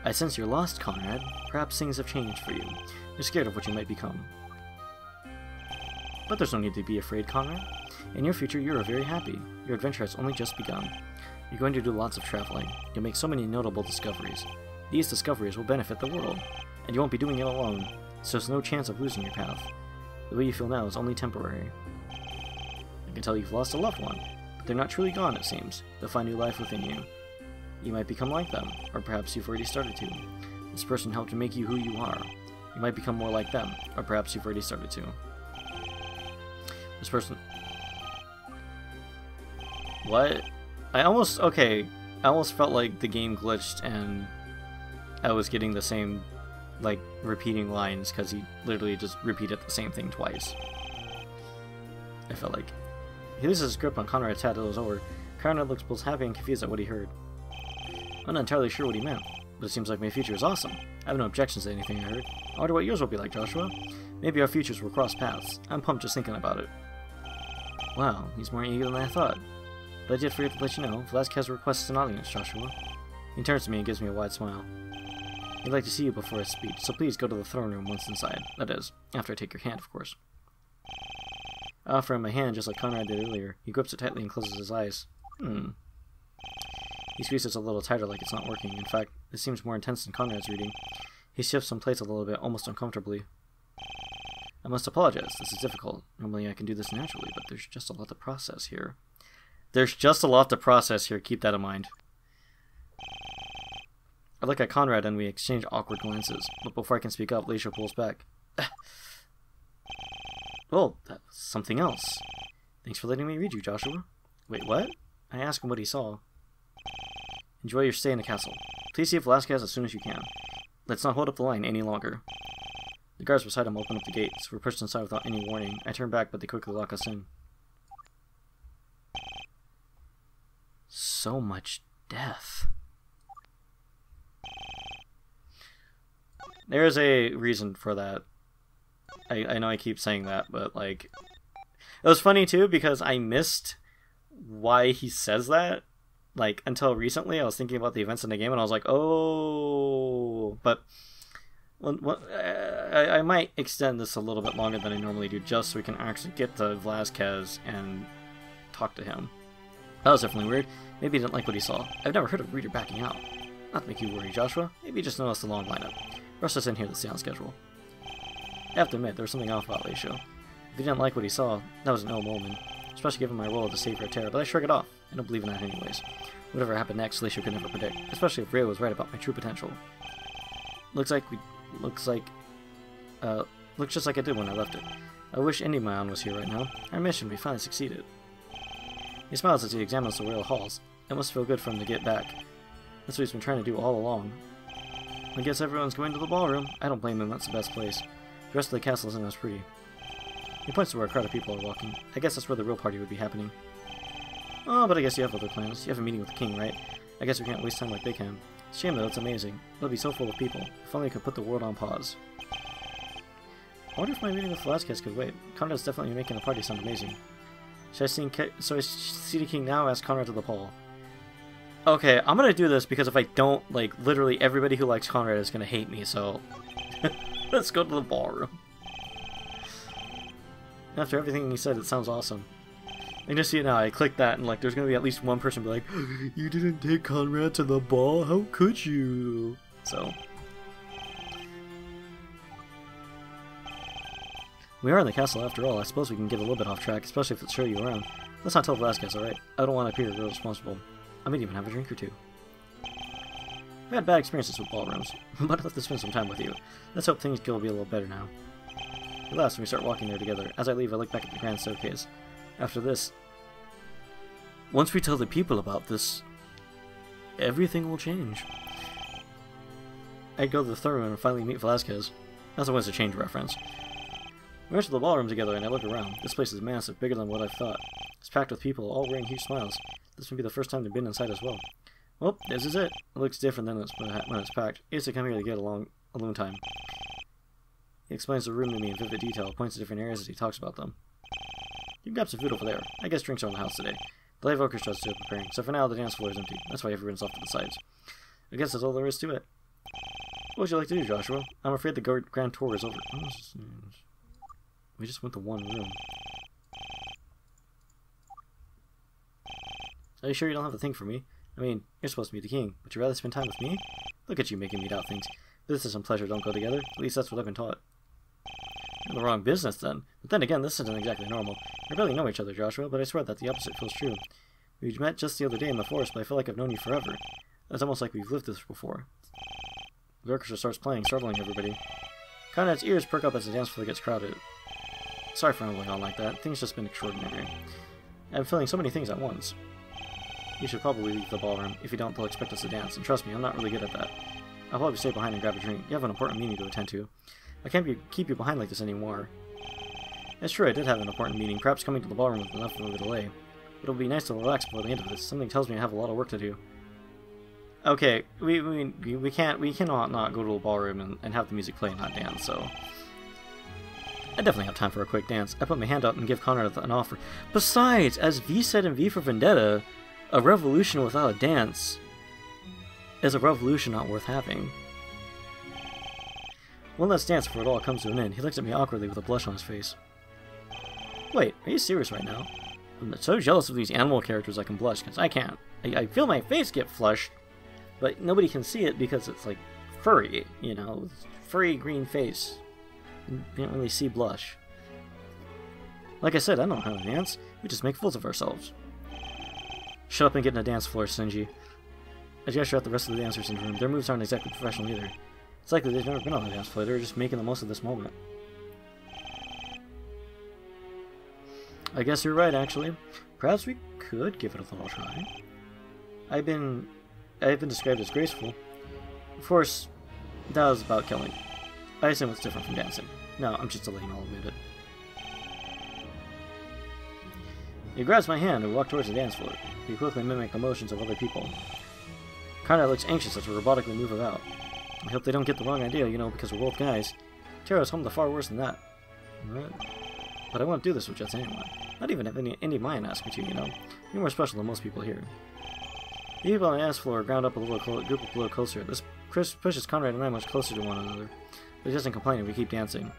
I sense you're lost, Conrad. Perhaps things have changed for you. You're scared of what you might become. But there's no need to be afraid, Conrad. In your future, you are very happy. Your adventure has only just begun. You're going to do lots of traveling. You'll make so many notable discoveries. These discoveries will benefit the world, and you won't be doing it alone, so there's no chance of losing your path. The way you feel now is only temporary. I can tell you've lost a loved one, but they're not truly gone, it seems. They'll find new life within you. You might become like them, or perhaps you've already started to. This person helped to make you who you are. You might become more like them, or perhaps you've already started to. This person... What? I almost felt like the game glitched and I was getting the same, like, repeating lines, because he literally just repeated the same thing twice. I felt like. He loses his grip on Conrad's hat as it was over. Conrad looks both happy and confused at what he heard. I'm not entirely sure what he meant, but it seems like my future is awesome. I have no objections to anything I heard. I wonder what yours will be like, Joshua. Maybe our futures will cross paths. I'm pumped just thinking about it. Wow, he's more eager than I thought. But I did forget to let you know, Velasquez requests an audience, Joshua. He turns to me and gives me a wide smile. He'd like to see you before his speech, so please go to the throne room once inside. That is, after I take your hand, of course. I offer him my hand just like Conrad did earlier. He grips it tightly and closes his eyes. He squeezes a little tighter like it's not working. In fact, it seems more intense than Conrad's reading. He shifts some plates a little bit, almost uncomfortably. I must apologize. This is difficult. Normally I can do this naturally, but there's just a lot to process here. There's just a lot to process here. Keep that in mind. I look at Conrad and we exchange awkward glances, but before I can speak up, Leisha pulls back. Oh, that was something else. Thanks for letting me read you, Joshua. Wait, what? I asked him what he saw. Enjoy your stay in the castle. Please see Velasquez as soon as you can. Let's not hold up the line any longer. The guards beside him open up the gates. We're pushed inside without any warning. I turn back, but they quickly lock us in. So much death. There's a reason for that. I know I keep saying that, but like... It was funny too, because I missed why he says that. Like, until recently, I was thinking about the events in the game, and I was like, oh... But... I might extend this a little bit longer than I normally do, just so we can actually get to Velasquez and talk to him. That was definitely weird. Maybe he didn't like what he saw. I've never heard of a reader backing out. Not to make you worry, Joshua. Maybe you just noticed the long lineup. Rush us in here to stay on schedule. I have to admit, there was something off about Leisha. If he didn't like what he saw, that was an ill moment. Especially given my role as a savior of terror, but I shrug it off. I don't believe in that anyways. Whatever happened next, Leisha could never predict, especially if Rio was right about my true potential. Looks just like I did when I left it. I wish Indymion was here right now. Our mission, we finally succeeded. He smiles as he examines the royal halls. It must feel good for him to get back. That's what he's been trying to do all along. I guess everyone's going to the ballroom. I don't blame him, that's the best place. The rest of the castle isn't as pretty. He points to where a crowd of people are walking. I guess that's where the real party would be happening. Oh, but I guess you have other plans. You have a meeting with the king, right? I guess we can't waste time like they can. It's a shame though, it's amazing. It'll be so full of people. If only I could put the world on pause. I wonder if my meeting with Velasquez could wait. Conrad's definitely making the party sound amazing. Should I see the king now? Ask Conrad to the poll. Okay, I'm gonna do this because if I don't, like, literally everybody who likes Conrad is gonna hate me, so... Let's go to the ballroom. After everything he said, it sounds awesome. I can just see it now. I click that and, like, there's gonna be at least one person be like, you didn't take Conrad to the ball? How could you? So... We are in the castle after all. I suppose we can get a little bit off track, especially if it's show you around. Let's not tell Velasquez, alright? I don't want to appear irresponsible. I might even have a drink or two. I've had bad experiences with ballrooms, but I'd love to spend some time with you. Let's hope things will be a little better now. At last, we start walking there together. As I leave, I look back at the grand staircase. After this... Once we tell the people about this, everything will change. I go to the throne room and finally meet Velasquez. That's always a change reference. We enter the ballroom together and I look around. This place is massive, bigger than what I thought. It's packed with people, all wearing huge smiles. This may be the first time they've been inside as well. Well, this is it. It looks different than when it's packed. I used to come here to get alone time. He explains the room to me in vivid detail, points to different areas as he talks about them. You can grab some food over there. I guess drinks are in the house today. The live orchestra's still preparing, so for now the dance floor is empty. That's why everyone's off to the sides. I guess that's all there is to it. What would you like to do, Joshua? I'm afraid the grand tour is over. We just went to one room. Are you sure you don't have a thing for me? I mean, you're supposed to be the king. Would you rather spend time with me? Look at you making me doubt things. Business and pleasure don't go together. At least that's what I've been taught. You're in the wrong business, then. But then again, this isn't exactly normal. We barely know each other, Joshua, but I swear that the opposite feels true. We met just the other day in the forest, but I feel like I've known you forever. It's almost like we've lived this before. The orchestra starts playing, startling everybody. Conrad's ears perk up as the dance floor gets crowded. Sorry for rambling on like that. Things just been extraordinary. I'm feeling so many things at once. You should probably leave the ballroom. If you don't, they'll expect us to dance. And trust me, I'm not really good at that. I'll probably stay behind and grab a drink. You have an important meeting to attend to. I can't keep you behind like this anymore. It's true, I did have an important meeting. Perhaps coming to the ballroom was enough of a delay. But it'll be nice to relax before the end of this. Something tells me I have a lot of work to do. Okay, we cannot not go to the ballroom and have the music play and not dance, so... I definitely have time for a quick dance. I put my hand up and give Conrad an offer. Besides, as V said in V for Vendetta, a revolution without a dance is a revolution not worth having. One last dance before it all comes to an end. He looks at me awkwardly with a blush on his face. Wait, are you serious right now? I'm so jealous of these animal characters I can blush, because I can't. I feel my face get flushed, but nobody can see it because it's like furry, you know, it's furry green face. You can't really see blush. Like I said, I don't know how to dance. We just make fools of ourselves. Shut up and get in the dance floor, Shinji. I gesture at the rest of the dancers in the room. Their moves aren't exactly professional either. It's likely they've never been on the dance floor. They're just making the most of this moment. I guess you're right, actually. Perhaps we could give it a little try. I've been described as graceful. Of course, that was about killing. I assume it's different from dancing. No, I'm just delaying all of it. He grabs my hand and walks towards the dance floor. We quickly mimic the motions of other people. Conrad looks anxious as we robotically move about. I hope they don't get the wrong idea, you know, because we're both guys. Tara's home to far worse than that. Right. But I won't do this with just anyone. Not even if any Indy Mayan asks me to, you know. You're more special than most people here. The people on the dance floor ground up a little group a little closer. This pushes Conrad and I much closer to one another. But he doesn't complain and we keep dancing.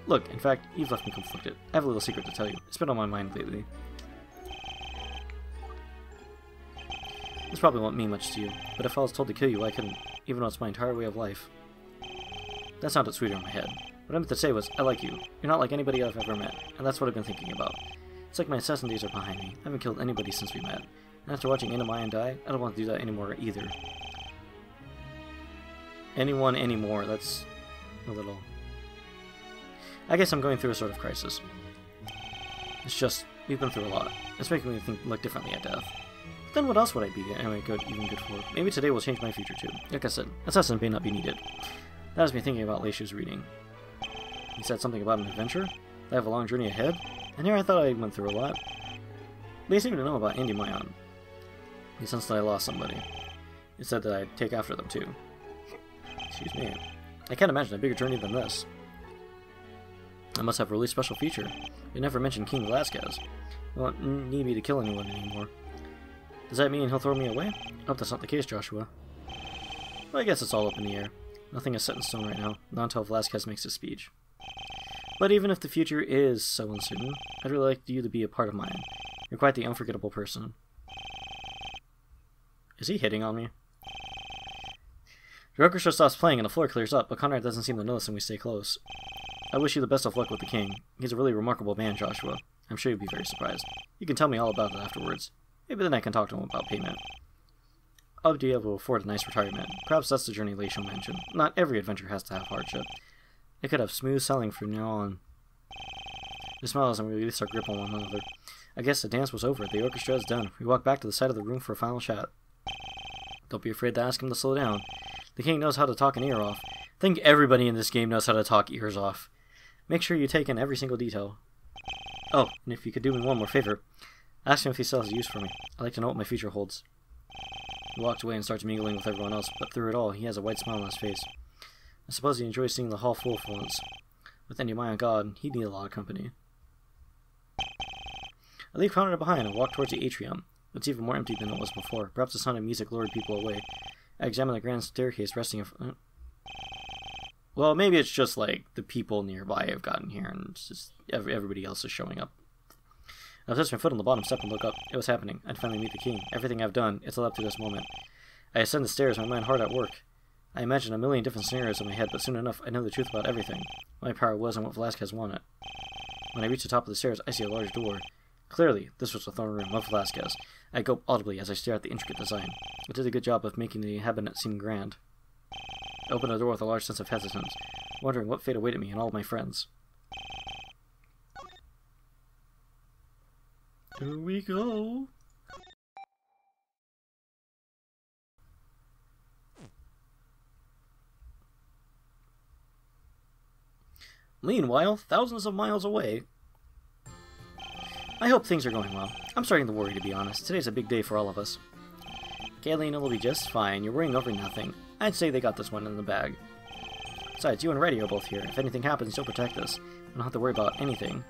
Look, in fact, you've left me conflicted. I have a little secret to tell you. It's been on my mind lately. This probably won't mean much to you, but if I was told to kill you, I couldn't, even though it's my entire way of life. That sounded sweeter in my head. What I meant to say was, I like you. You're not like anybody I've ever met, and that's what I've been thinking about. It's like my assassin days are behind me. I haven't killed anybody since we met. And after watching Indy Mayan die, I don't want to do that anymore either. Anyone anymore, that's a little... I guess I'm going through a sort of crisis. It's just, we've been through a lot. It's making me look differently at death. But then what else would I be anyway even good for? Maybe today will change my future too. Like I said, assassin may not be needed. That has me thinking about Leishu's reading. He said something about an adventure. I have a long journey ahead. And here I thought I went through a lot. They seem to know about Indy Mayan. He sensed that I lost somebody. He said that I'd take after them too. Excuse me. I can't imagine a bigger journey than this. I must have a really special feature. You never mentioned King Velasquez. You won't need me to kill anyone anymore. Does that mean he'll throw me away? I hope that's not the case, Joshua. Well, I guess it's all up in the air. Nothing is set in stone right now, not until Velasquez makes his speech. But even if the future is so uncertain, I'd really like you to be a part of mine. You're quite the unforgettable person. Is he hitting on me? The orchestra stops playing and the floor clears up, but Conrad doesn't seem to notice and we stay close. I wish you the best of luck with the king. He's a really remarkable man, Joshua. I'm sure you'd be very surprised. You can tell me all about it afterwards. Maybe then I can talk to him about payment. I'll be able to afford a nice retirement. Perhaps that's the journey Leishu mentioned. Not every adventure has to have hardship. It could have smooth sailing from now on. We smile as we release our grip on one another. I guess the dance was over. The orchestra is done. We walk back to the side of the room for a final chat. Don't be afraid to ask him to slow down. The king knows how to talk an ear off. I think everybody in this game knows how to talk ears off. Make sure you take in every single detail. Oh, and if you could do me one more favor, ask him if he still has use for me. I'd like to know what my future holds. He walks away and starts mingling with everyone else, but through it all, he has a wide smile on his face. I suppose he enjoys seeing the hall full for once. With Indy Mayan God, he'd need a lot of company. I leave Conrad behind and walk towards the atrium. It's even more empty than it was before. Perhaps the sound of music lured people away. I examine the grand staircase resting in well, maybe it's just like the people nearby have gotten here and it's just everybody else is showing up. I touched my foot on the bottom step and look up. It was happening. I'd finally meet the king. Everything I've done, it's led up to this moment. I ascend the stairs, my mind hard at work. I imagine a million different scenarios in my head, but soon enough, I know the truth about everything. What my power was and what Velasquez wanted. When I reach the top of the stairs, I see a large door. Clearly, this was the throne room of Velasquez. I gulp audibly as I stare at the intricate design. It did a good job of making the inhabitant seem grand. I open the door with a large sense of hesitance, wondering what fate awaited me and all of my friends. Here we go! Meanwhile, thousands of miles away... I hope things are going well. I'm starting to worry, to be honest. Today's a big day for all of us. Kayleen, it'll be just fine. You're worrying over nothing. I'd say they got this one in the bag. Besides, you and Reddy are both here. If anything happens, you'll protect us. We don't have to worry about anything.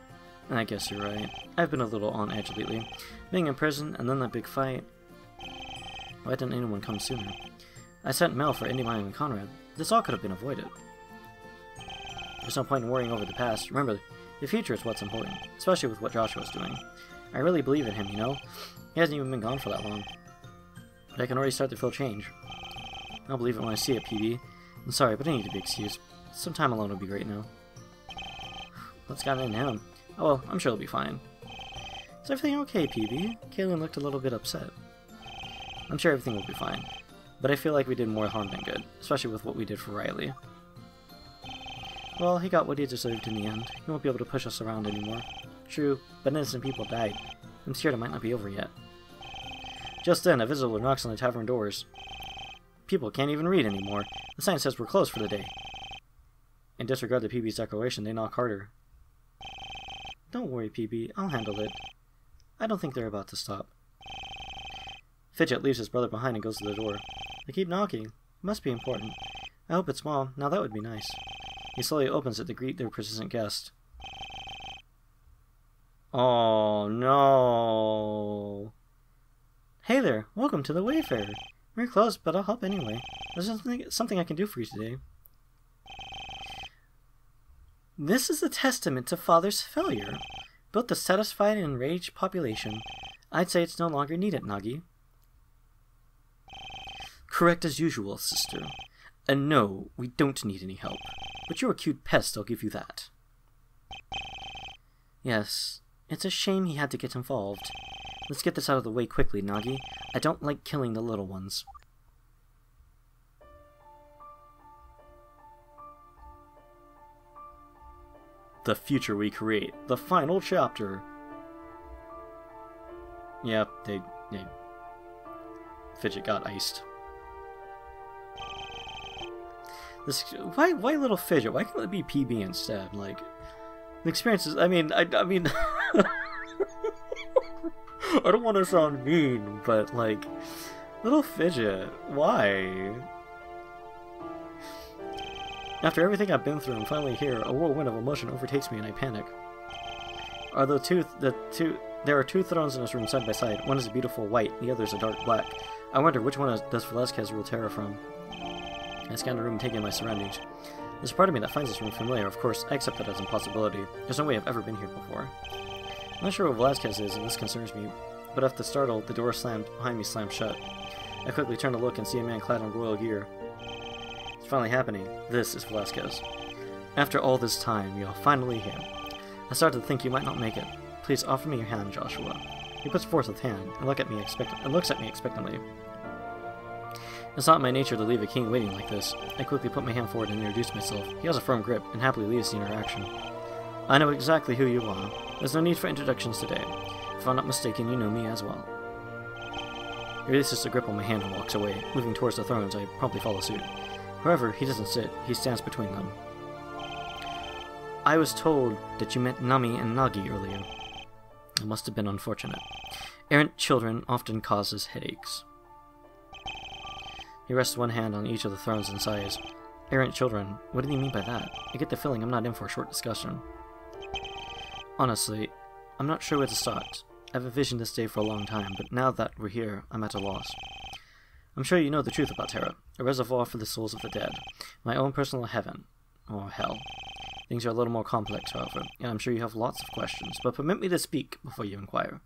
I guess you're right. I've been a little on edge lately. Being in prison, and then that big fight. Why didn't anyone come sooner? I sent mail for Indy Mayan and Conrad. This all could have been avoided. There's no point in worrying over the past. Remember, the future is what's important, especially with what Joshua's doing. I really believe in him, you know? He hasn't even been gone for that long. But I can already start to feel change. I'll believe it when I see it, PB. I'm sorry, but I need to be excused. Some time alone would be great now. What's gotten into him? Oh well, I'm sure he'll be fine. Is everything okay, PB? Kaylin looked a little bit upset. I'm sure everything will be fine. but I feel like we did more harm than good, especially with what we did for Riley. Well, he got what he deserved in the end. He won't be able to push us around anymore. True, but innocent people died. I'm scared it might not be over yet. Just then, a visitor knocks on the tavern doors. People can't even read anymore. The sign says we're closed for the day. In disregard to PB's declaration, they knock harder. Don't worry, PB. I'll handle it. I don't think they're about to stop. Fidget leaves his brother behind and goes to the door. They keep knocking. It must be important. I hope it's small. Now that would be nice. He slowly opens it to greet their persistent guest. Oh, no. Hey there. Welcome to the Wayfarer. We're closed, but I'll help anyway. There's something I can do for you today. This is a testament to Father's failure. Built a satisfied and enraged population. I'd say it's no longer needed, Nagi. Correct as usual, sister. And no, we don't need any help. But you're a cute pest, I'll give you that. Yes, it's a shame he had to get involved. Let's get this out of the way quickly, Nagi. I don't like killing the little ones. The future we create. The final chapter. Yep, Fidget got iced. Why little Fidget? Why can't it be PB instead? Like, the experiences. I mean, I don't want to sound mean, but like, little Fidget. Why? After everything I've been through, I'm finally here. A whirlwind of emotion overtakes me, and I panic. There are two thrones in this room side by side. One is a beautiful white, the other is a dark black. I wonder which one does Velasquez rule Terra from. I scan the room, taking in my surroundings. There's a part of me that finds this room familiar. Of course, I accept that as an impossibility. There's no way I've ever been here before. I'm not sure what Velasquez is, and this concerns me. But after the startle, the door behind me slammed shut. I quickly turn to look and see a man clad in royal gear. It's finally happening. This is Velasquez. After all this time, you're finally here. I started to think you might not make it. Please offer me your hand, Joshua. He puts forth his hand and looks at me expectantly. It's not my nature to leave a king waiting like this. I quickly put my hand forward and introduce myself. He has a firm grip and happily leads the interaction. I know exactly who you are. There's no need for introductions today. If I'm not mistaken, you know me as well. He releases the grip on my hand and walks away. Moving towards the thrones, I promptly follow suit. However, he doesn't sit. He stands between them. I was told that you met Nami and Nagi earlier. It must have been unfortunate. Errant children often causes headaches. He rests one hand on each of the thrones and sighs. Errant children? What do you mean by that? I get the feeling I'm not in for a short discussion. Honestly, I'm not sure where to start. I've envisioned this day for a long time, but now that we're here, I'm at a loss. I'm sure you know the truth about Terra, a reservoir for the souls of the dead. My own personal heaven. Or hell. Things are a little more complex, however, and I'm sure you have lots of questions, but permit me to speak before you inquire.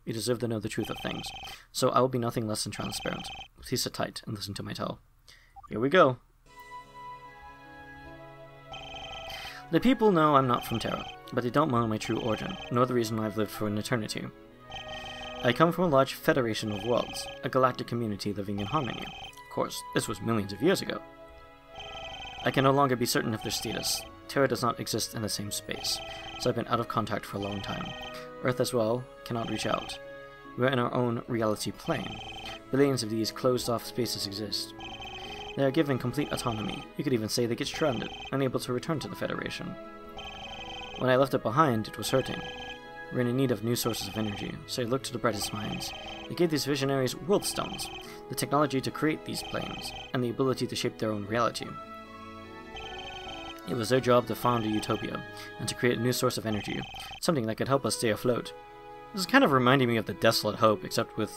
You deserve to know the truth of things, so I will be nothing less than transparent. Please sit tight and listen to my tale. Here we go. The people know I'm not from Terra, but they don't know my true origin, nor the reason why I've lived for an eternity. I come from a large federation of worlds, a galactic community living in harmony. Of course, this was millions of years ago. I can no longer be certain of their status. Terra does not exist in the same space, so I've been out of contact for a long time. Earth as well cannot reach out. We're in our own reality plane. Billions of these closed-off spaces exist. They are given complete autonomy. You could even say they get stranded, unable to return to the Federation. When I left it behind, it was hurting. We're in need of new sources of energy, so I looked to the brightest minds. They gave these visionaries world stones, the technology to create these planes, and the ability to shape their own reality. It was their job to found a utopia, and to create a new source of energy, something that could help us stay afloat. This is kind of reminding me of the Desolate Hope, except with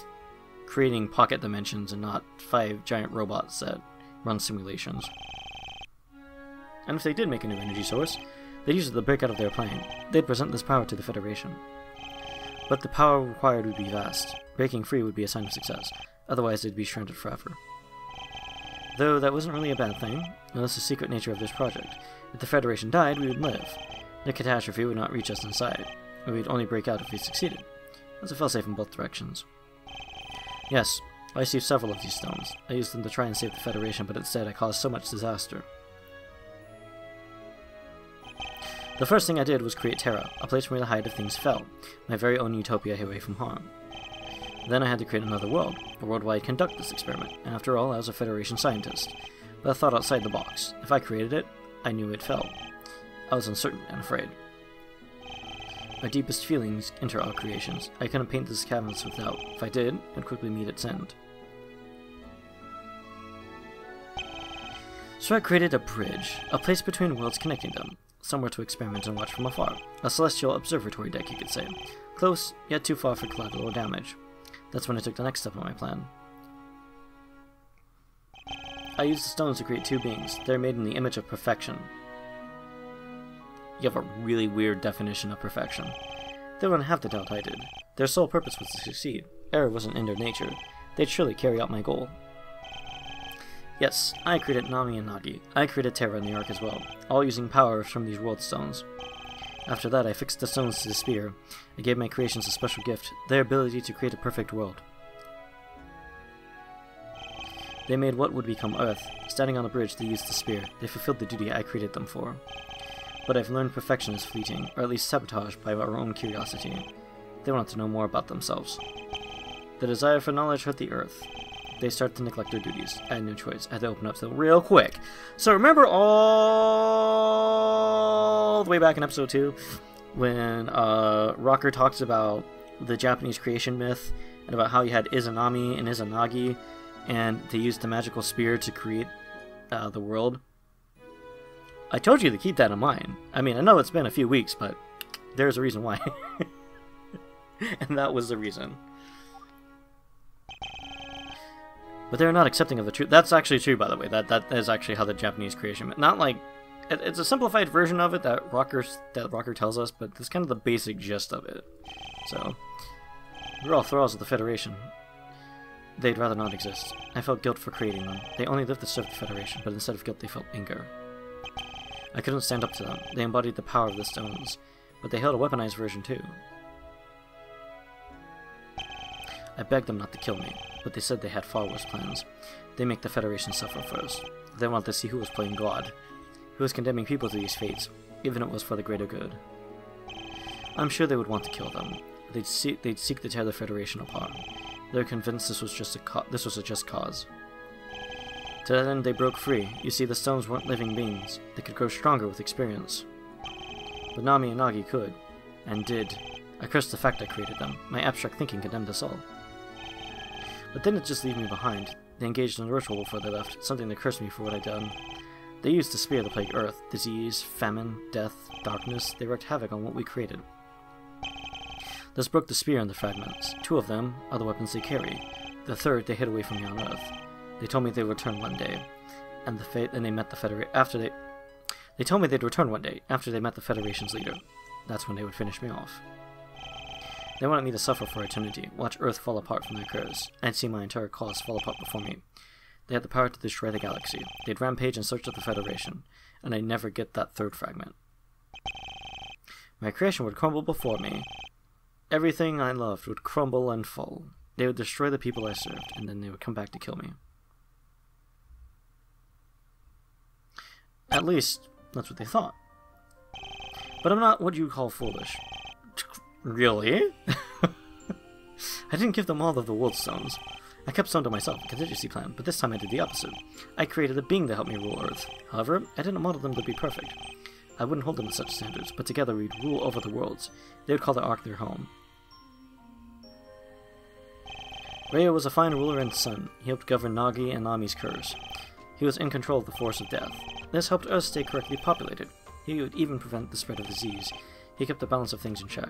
creating pocket dimensions and not 5 giant robots that run simulations. And if they did make a new energy source, they'd use it to break out of their plane. They'd present this power to the Federation. But the power required would be vast. Breaking free would be a sign of success, otherwise they'd be stranded forever. Though that wasn't really a bad thing, unless the secret nature of this project. If the Federation died, we would live. The catastrophe would not reach us inside. We'd only break out if we succeeded. As it felt safe in both directions. Yes, I received several of these stones. I used them to try and save the Federation, but instead I caused so much disaster. The first thing I did was create Terra, a place for me to hide if things fell, my very own utopia away from harm. Then I had to create another world, a world where I'd conduct this experiment, and after all, I was a Federation scientist. But I thought outside the box. If I created it, I knew it fell. I was uncertain and afraid. My deepest feelings enter all creations. I couldn't paint this canvas with doubt. If I did, I'd quickly meet its end. So I created a bridge, a place between worlds connecting them, somewhere to experiment and watch from afar. A celestial observatory deck, you could say. Close, yet too far for collateral damage. That's when I took the next step in my plan. I used the stones to create two beings. They're made in the image of perfection. You have a really weird definition of perfection. They wouldn't have the doubt I did. Their sole purpose was to succeed. Error wasn't in their nature. They'd surely carry out my goal. Yes, I created Nami and Nagi. I created Terra in the Ark as well, all using power from these world stones. After that, I fixed the stones to the spear. I gave my creations a special gift, their ability to create a perfect world. They made what would become Earth. Standing on the bridge, they used the spear. They fulfilled the duty I created them for. But I've learned perfection is fleeting, or at least sabotaged by our own curiosity. They wanted to know more about themselves. The desire for knowledge hurt the Earth. They started to neglect their duties. I had no choice. I had to open up to them real quick. So remember all the way back in episode 2, when Rocker talks about the Japanese creation myth, and about how you had Izanami and Izanagi, and they used the magical spear to create the world. I told you to keep that in mind. I mean, I know it's been a few weeks, but there's a reason why. And that was the reason. But they're not accepting of the truth. That's actually true, by the way. That is actually how the Japanese creation... Not like... It's a simplified version of it that Rocker tells us, but that's kind of the basic gist of it. So, we're all thralls of the Federation. They'd rather not exist. I felt guilt for creating them. They only lived to serve the Federation, but instead of guilt, they felt anger. I couldn't stand up to them. They embodied the power of the stones, but they held a weaponized version too. I begged them not to kill me, but they said they had far worse plans. They make the Federation suffer first. They wanted to see who was playing God, who was condemning people to these fates, even if it was for the greater good. I'm sure they would want to kill them. They'd seek to tear the Federation apart. They were convinced this was a just cause. To that end, they broke free. You see, the stones weren't living beings. They could grow stronger with experience. But Nami and Nagi could, and did. I cursed the fact I created them. My abstract thinking condemned us all. But they didn't just leave me behind. They engaged in a ritual before they left, something that cursed me for what I'd done. They used the spear to plague Earth. Disease, famine, death, darkness. They wreaked havoc on what we created. This broke the spear into fragments. 2 of them are the weapons they carry. The third they hid away from me on Earth. They told me they'd return one day, and they met the Federation. They told me they'd return one day after they met the Federation's leader. That's when they would finish me off. They wanted me to suffer for eternity, watch Earth fall apart from their curse. I'd see my entire cause fall apart before me. They had the power to destroy the galaxy. They'd rampage in search of the Federation, and I'd never get that third fragment. My creation would crumble before me. Everything I loved would crumble and fall. They would destroy the people I served, and then they would come back to kill me. At least, that's what they thought. But I'm not what you call foolish. Really? I didn't give them all of the world stones. I kept some to myself, a contingency plan, but this time I did the opposite. I created a being to help me rule Earth. However, I didn't model them to be perfect. I wouldn't hold them to such standards, but together we'd rule over the worlds. They would call the Ark their home. Ryo was a fine ruler and son. He helped govern Nagi and Nami's curse. He was in control of the force of death. This helped Earth stay correctly populated. He would even prevent the spread of disease. He kept the balance of things in check.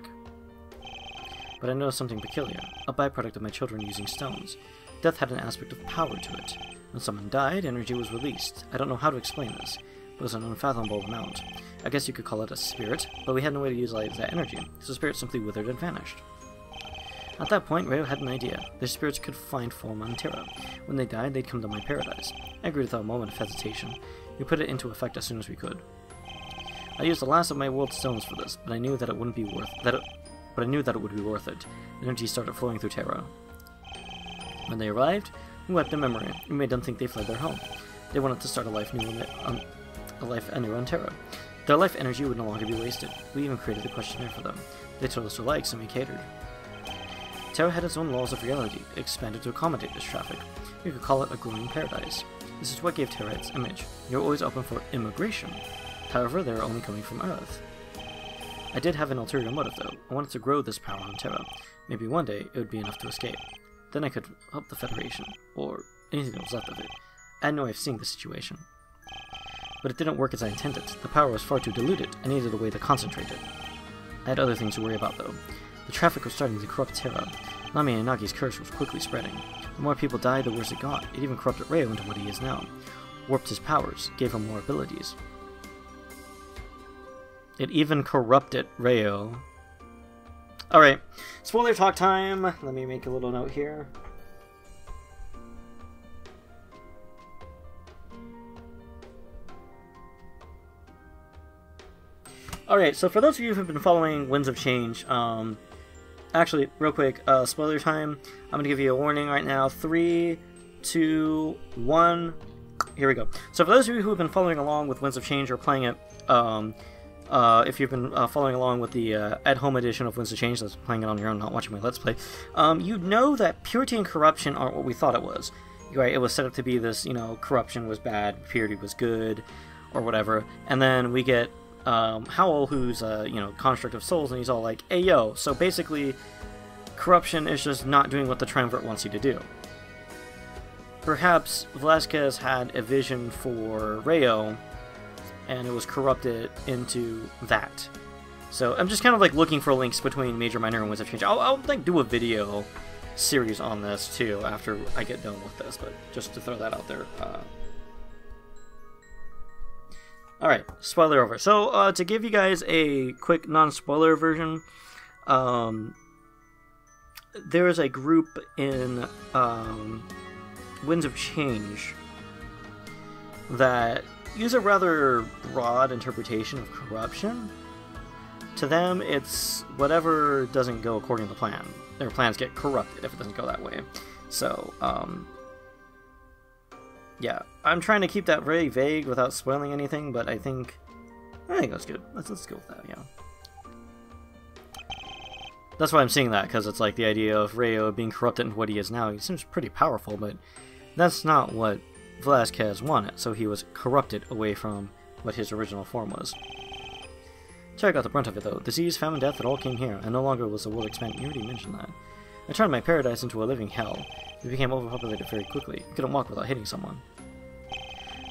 But I noticed something peculiar, a byproduct of my children using stones. Death had an aspect of power to it. When someone died, energy was released. I don't know how to explain this, but it was an unfathomable amount. I guess you could call it a spirit, but we had no way to utilize that energy, so spirit simply withered and vanished. At that point, Ryo had an idea. Their spirits could find form on Terra. When they died, they'd come to my paradise. I agreed without a moment of hesitation. We put it into effect as soon as we could. I used the last of my world stones for this, but I knew that it wouldn't be worth it. The energy started flowing through Terra. When they arrived, we wiped their memory and made them think they fled their home. They wanted to start a life anew on Terra. Their life energy would no longer be wasted. We even created a questionnaire for them. They told us their likes and we catered. Terra had its own laws of reality, expanded to accommodate this traffic. We could call it a growing paradise. This is what gave Terra its image. They were always open for immigration. However, they were only coming from Earth. I did have an ulterior motive though. I wanted to grow this power on Terra. Maybe one day it would be enough to escape. Then I could help the Federation, or anything that was left of it. I had no way of seeing the situation. But it didn't work as I intended. The power was far too diluted. I needed a way to concentrate it. I had other things to worry about though. The traffic was starting to corrupt Terra. Nami and Nagi's curse was quickly spreading. The more people died, the worse it got. It even corrupted Ryo into what he is now. Warped his powers, gave him more abilities. It even corrupted Ryo. Alright, spoiler talk time. Let me make a little note here. Alright, so for those of you who've been following Winds of Change, actually, real quick, spoiler time. I'm going to give you a warning right now. 3, 2, 1. Here we go. So for those of you who have been following along with Winds of Change or playing it, if you've been following along with the at-home edition of Winds of Change, that's playing it on your own, not watching my Let's Play, you know that purity and corruption aren't what we thought it was. Right? It was set up to be this, corruption was bad, purity was good, or whatever. And then we get Howl, who's a construct of souls, and he's all like, "Hey yo!" So basically, corruption is just not doing what the Triumvirate wants you to do. Perhaps Velasquez had a vision for Ryo, and it was corrupted into that. So I'm just kind of like looking for links between Major, Minor, and Winds of Change. I'll like do a video series on this too after I get done with this, but just to throw that out there. Alright, spoiler over. So, to give you guys a quick non-spoiler version, there is a group in Winds of Change that use a rather broad interpretation of corruption. To them, it's whatever doesn't go according to plan. Their plans get corrupted if it doesn't go that way. So, yeah, I'm trying to keep that very vague without spoiling anything, but I think that's good. Let's go with that, yeah. That's why I'm seeing that, because it's like the idea of Ryo being corrupted into what he is now. He seems pretty powerful, but that's not what Velasquez wanted, so he was corrupted away from what his original form was. Terra got the brunt of it, though. Disease, famine, death, it all came here, and no longer was the world expanding. You already mentioned that. I turned my paradise into a living hell. It became overpopulated very quickly. You couldn't walk without hitting someone.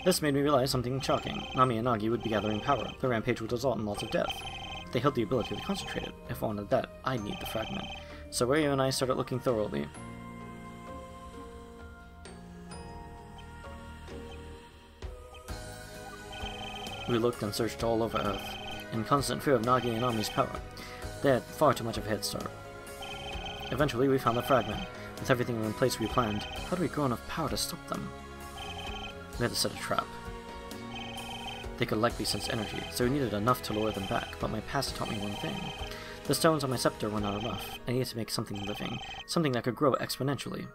This made me realize something shocking. Nami and Nagi would be gathering power. The rampage would result in lots of death. They held the ability to concentrate it. If I wanted that, I'd need the fragment. So Ryo and I started looking thoroughly. We looked and searched all over Earth, in constant fear of Nagi and Nami's power. They had far too much of a head start. Eventually, we found the fragment. With everything in place we planned, how do we grow enough power to stop them? We had to set a trap. They could likely sense energy, so we needed enough to lure them back, but my past taught me one thing. The stones on my scepter were not enough. I needed to make something living, something that could grow exponentially.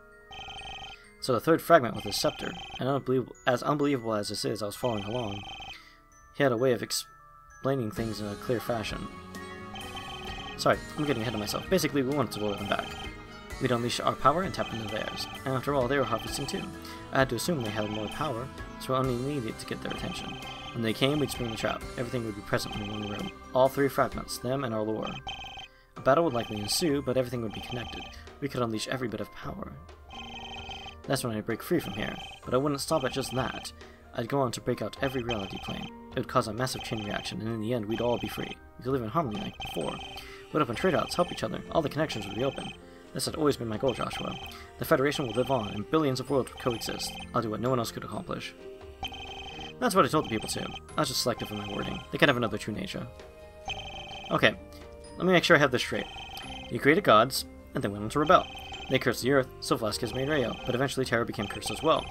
So the third fragment was the scepter, and as unbelievable as this is, I was following along. He had a way of explaining things in a clear fashion. Sorry, I'm getting ahead of myself. Basically, we wanted to lure them back. We'd unleash our power and tap into theirs. And after all, they were harvesting too. I had to assume they had more power, so I only needed to get their attention. When they came, we'd spring the trap. Everything would be present in one room. All three fragments, them and our lure. A battle would likely ensue, but everything would be connected. We could unleash every bit of power. That's when I'd break free from here. But I wouldn't stop at just that. I'd go on to break out every reality plane. It would cause a massive chain reaction, and in the end, we'd all be free. We could live in harmony like before. We'd open trade routes, help each other. All the connections would be open. This had always been my goal, Joshua. The Federation will live on, and billions of worlds will coexist. I'll do what no one else could accomplish. That's what I told the people too. I was just selective in my wording. They can have another true nature. Okay, let me make sure I have this straight. You created gods, and then went on to rebel. They cursed the earth, so Velasquez made Ryo, but eventually Terra became cursed as well.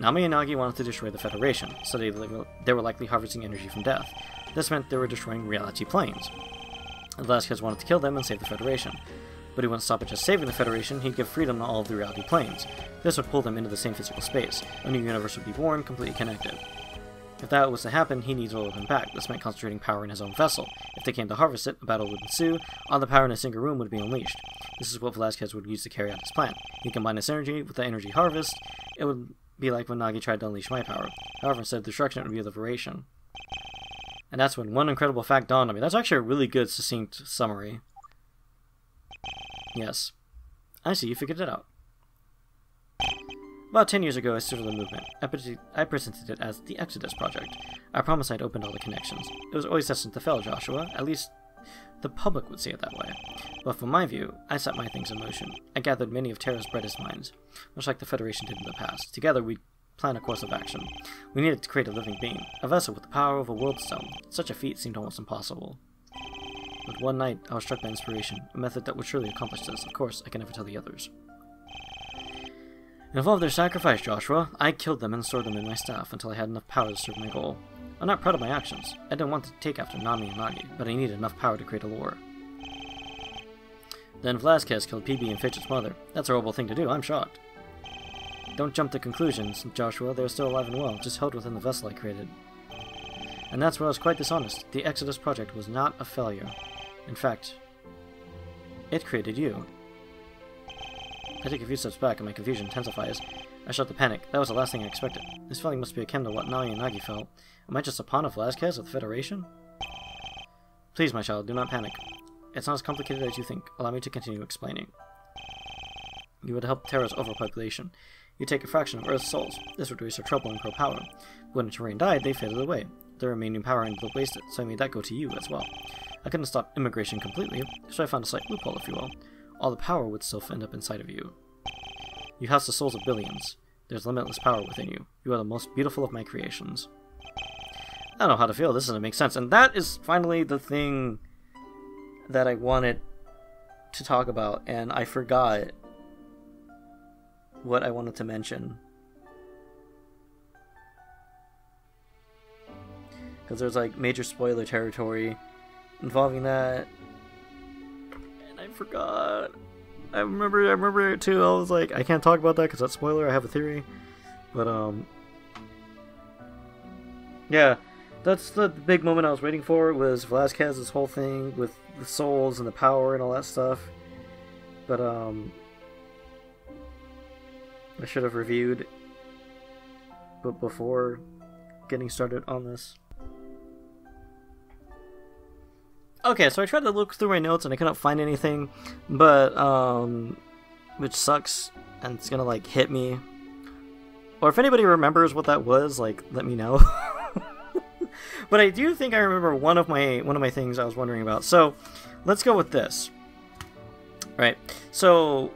Nami and Nagi wanted to destroy the Federation, so they were likely harvesting energy from death. This meant they were destroying reality planes. Velasquez wanted to kill them and save the Federation. But he wouldn't stop at just saving the Federation, he'd give freedom to all of the reality planes. This would pull them into the same physical space. A new universe would be born, completely connected. If that was to happen, he needs all of them back. This meant concentrating power in his own vessel. If they came to harvest it, a battle would ensue, all the power in a single room would be unleashed. This is what Velasquez would use to carry out his plan. He'd combine his energy with the energy harvest. It would be like when Nagi tried to unleash my power. However, instead of destruction, it would be liberation. And that's when one incredible fact dawned on me. That's actually a really good, succinct summary. Yes. I see, you figured it out. About 10 years ago, I started the movement. I presented it as the Exodus Project. I promised I'd opened all the connections. It was always destined to fail, Joshua. At least, the public would see it that way. But from my view, I set my things in motion. I gathered many of Terra's brightest minds, much like the Federation did in the past. Together, we planned a course of action. We needed to create a living being, a vessel with the power of a world stone. Such a feat seemed almost impossible. But one night, I was struck by inspiration, a method that would surely accomplish this. Of course, I can never tell the others. It involved their sacrifice, Joshua. I killed them and stored them in my staff until I had enough power to serve my goal. I'm not proud of my actions. I didn't want to take after Nami and Nagi, but I needed enough power to create a lore. Then Velasquez killed PB and Fidget's mother. That's a horrible thing to do, I'm shocked. Don't jump to conclusions, Joshua. They're still alive and well, just held within the vessel I created. And that's where I was quite dishonest. The Exodus Project was not a failure. In fact, it created you. I take a few steps back and my confusion intensifies. I start to panic. That was the last thing I expected. This feeling must be akin to what Nami and Nagi felt. Am I just a pawn of Velasquez of the Federation? Please, my child, do not panic. It's not as complicated as you think. Allow me to continue explaining. You would help Terra's overpopulation. You take a fraction of Earth's souls. This would raise our trouble and grow power. When the terrain died, they faded away. The remaining power ended up wasted, so I made that go to you as well. I couldn't stop immigration completely, so I found a slight loophole, if you will. All the power would still end up inside of you. You house the souls of billions. There's limitless power within you. You are the most beautiful of my creations. I don't know how to feel. This doesn't make sense. And that is finally the thing that I wanted to talk about, and I forgot what I wanted to mention. Because there's like major spoiler territory involving that. And I forgot. I remember it too. I was like, I can't talk about that because that's spoiler. I have a theory. But yeah, that's the big moment I was waiting for, was Velasquez's whole thing with the souls and the power and all that stuff. But I should have reviewed but before getting started on this. Okay, so I tried to look through my notes and I couldn't find anything, but which sucks, and it's gonna like hit me. Or if anybody remembers what that was, like, let me know. But I do think I remember one of my things I was wondering about. So let's go with this. Right. So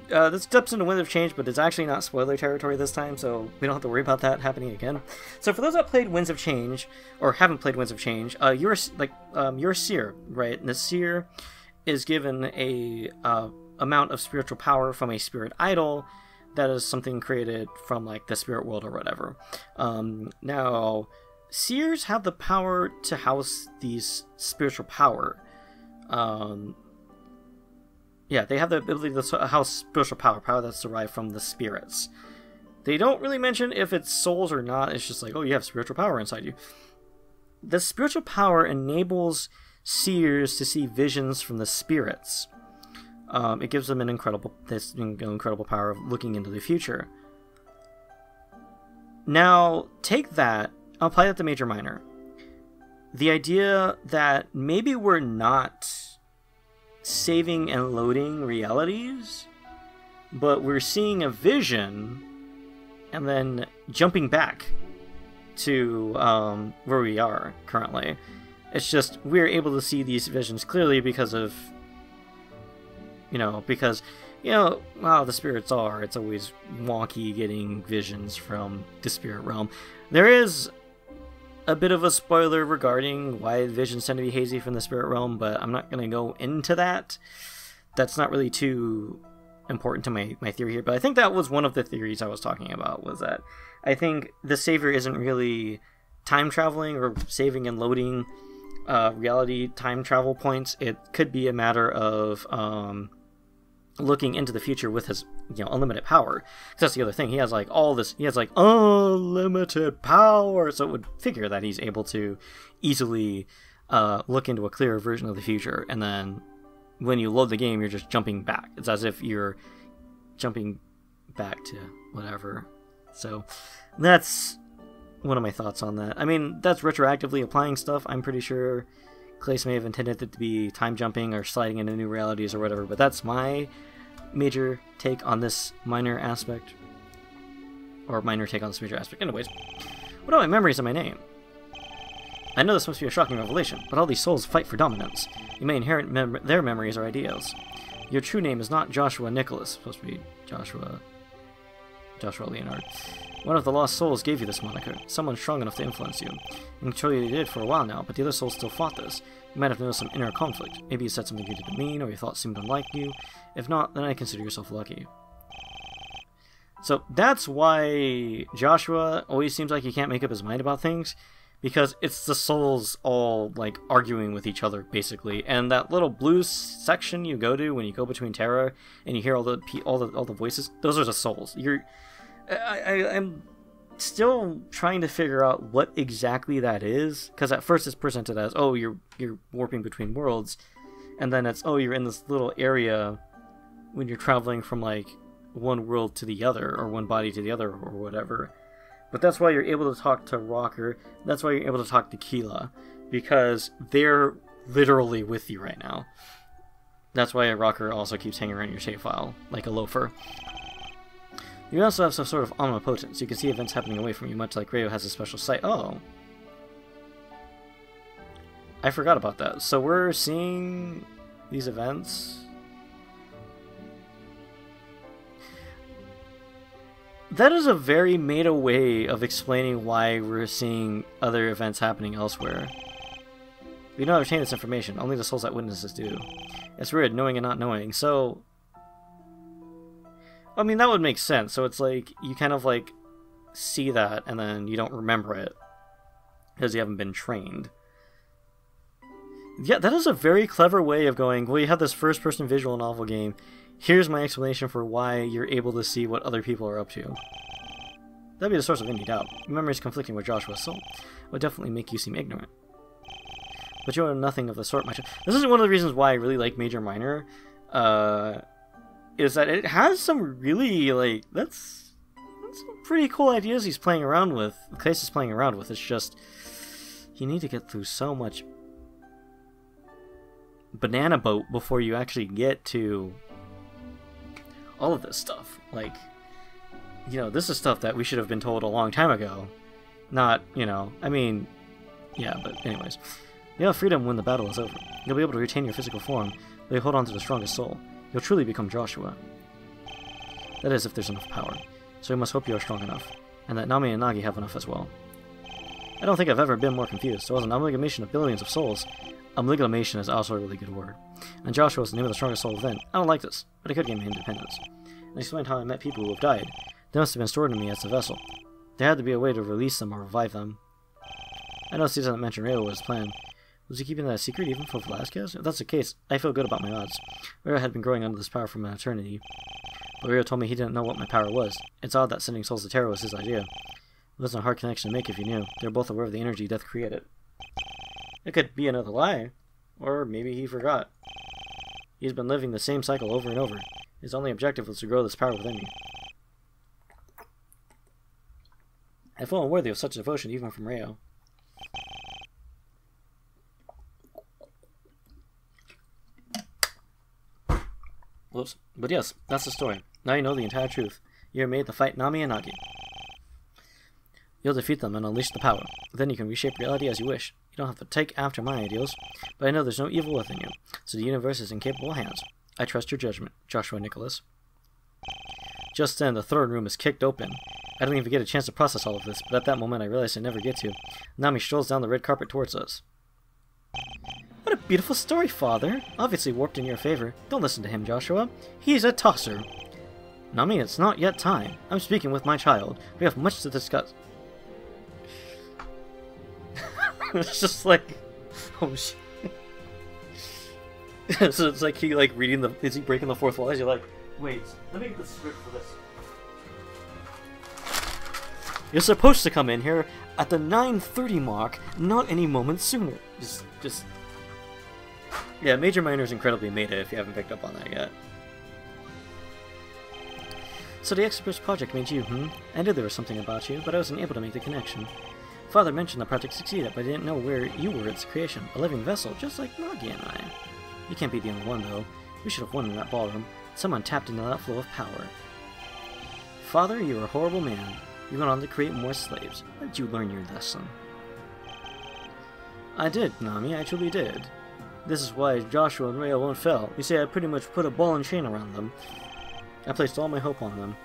this steps into Winds of Change, but it's actually not spoiler territory this time, so we don't have to worry about that happening again. So for those that played Winds of Change, or haven't played Winds of Change, you're a seer, right? And the seer is given a amount of spiritual power from a spirit idol that is something created from like the spirit world or whatever. Now, seers have the power to house these spiritual power. Yeah, they have the ability to house spiritual power that's derived from the spirits. They don't really mention if it's souls or not. It's just like, oh, you have spiritual power inside you. The spiritual power enables seers to see visions from the spirits. It gives them an incredible power of looking into the future. Now, take that, apply that to Major Minor. The idea that maybe we're not saving and loading realities, but we're seeing a vision and then jumping back to where we are currently. It's just we're able to see these visions clearly because of, wow, the spirits are. It's always wonky getting visions from the spirit realm. There is a bit of a spoiler regarding why visions tend to be hazy from the spirit realm, but I'm not going to go into that. That's not really too important to my theory here, but I think that was one of the theories I was talking about, was that I think the Savior isn't really time traveling or saving and loading reality time travel points. It could be a matter of looking into the future with his, unlimited power. 'Cause that's the other thing. He has like all this. He has like unlimited power, so it would figure that he's able to easily look into a clearer version of the future. And then when you load the game, you're just jumping back. It's as if you're jumping back to whatever. So that's one of my thoughts on that. I mean, that's retroactively applying stuff. I'm pretty sure Clace may have intended it to be time jumping or sliding into new realities or whatever, but that's my major take on this minor aspect. Or minor take on this major aspect. Anyways, what are my memories of my name? I know this must be a shocking revelation, but all these souls fight for dominance. You may inherit their memories or ideals. Your true name is not Joshua Nicholas. It's supposed to be Joshua Leonard. One of the lost souls gave you this moniker, someone strong enough to influence you. And surely you did for a while now, but the other souls still fought this. You might have noticed some inner conflict. Maybe you said something you didn't mean, or your thoughts seemed unlike you. If not, then I consider yourself lucky. So that's why Joshua always seems like he can't make up his mind about things, because it's the souls all like arguing with each other basically. And that little blue section you go to when you go between Terra and you hear all the voices, those are the souls. I'm still trying to figure out what exactly that is, because at first it's presented as, oh, you're warping between worlds, and then it's, oh, you're in this little area when you're traveling from like one world to the other, or one body to the other, or whatever. But that's why you're able to talk to Rocker, that's why you're able to talk to Keela, because they're literally with you right now. That's why Rocker also keeps hanging around your save file, like a loafer. You also have some sort of omnipotence. You can see events happening away from you, much like Rayo has a special sight. Oh. I forgot about that. So we're seeing these events. That is a very meta way of explaining why we're seeing other events happening elsewhere. We don't understand this information. Only the souls that witness this do. It's weird, knowing and not knowing. So I mean, that would make sense. So it's like, you kind of like see that and then you don't remember it because you haven't been trained. Yeah, that is a very clever way of going, well, you have this first-person visual novel game. Here's my explanation for why you're able to see what other people are up to. That'd be the source of any doubt. Your memories conflicting with Joshua's soul would definitely make you seem ignorant. But you know nothing of the sort, my child. This is one of the reasons why I really like Major Minor. Is that it has some really, like, that's some pretty cool ideas he's playing around with. Clace is playing around with. It's just, you need to get through so much banana boat before you actually get to all of this stuff. Like, this is stuff that we should have been told a long time ago. Not, I mean, yeah, but anyways. You'll have freedom when the battle is over. You'll be able to retain your physical form, but you hold on to the strongest soul. You'll truly become Joshua. That is, if there's enough power. So we must hope you are strong enough, and that Nami and Nagi have enough as well. I don't think I've ever been more confused. There was an amalgamation of billions of souls. Amalgamation is also a really good word. And Joshua was the name of the strongest soul within. I don't like this, but I could gain my independence. And I explained how I met people who have died. They must have been stored in me as the vessel. There had to be a way to release them or revive them. I noticed he doesn't mention Rayo was his plan. Was he keeping that a secret even from Velasquez? If that's the case, I feel good about my odds. Rayo had been growing under this power from an eternity. But Rayo told me he didn't know what my power was. It's odd that sending souls to Terra was his idea. It wasn't a hard connection to make if you knew. They were both aware of the energy death created. It could be another lie. Or maybe he forgot. He's been living the same cycle over and over. His only objective was to grow this power within me. I feel unworthy of such devotion even from Rayo. Whoops. But yes, that's the story. Now you know the entire truth. You are made to fight Nami and Nagi. You'll defeat them and unleash the power. Then you can reshape reality as you wish. You don't have to take after my ideals, but I know there's no evil within you, so the universe is in capable hands. I trust your judgment, Joshua Nicholas. Just then, the throne room is kicked open. I don't even get a chance to process all of this, but at that moment I realize I never get to. Nami strolls down the red carpet towards us. What a beautiful story, Father. Obviously warped in your favor. Don't listen to him, Joshua. He's a tosser. Nami, it's not yet time. I'm speaking with my child. We have much to discuss. It's just like, Oh shit. So it's like he like reading the... Is he breaking the fourth wall? Is he like, wait, let me get the script for this. You're supposed to come in here at the 9:30 mark, not any moment sooner. Just... Yeah, Major Minor's incredibly meta if you haven't picked up on that yet. So the Express project made you, I knew there was something about you, but I wasn't able to make the connection. Father mentioned the project succeeded, but I didn't know where you were its creation. A living vessel, just like Nagi and I. You can't be the only one, though. We should have won in that ballroom. Someone tapped into that flow of power. Father, you're a horrible man. You went on to create more slaves. Why did you learn your lesson? I did, Nami, I truly did. This is why Joshua and Rhea won't fail. You see, I pretty much put a ball and chain around them. I placed all my hope on them.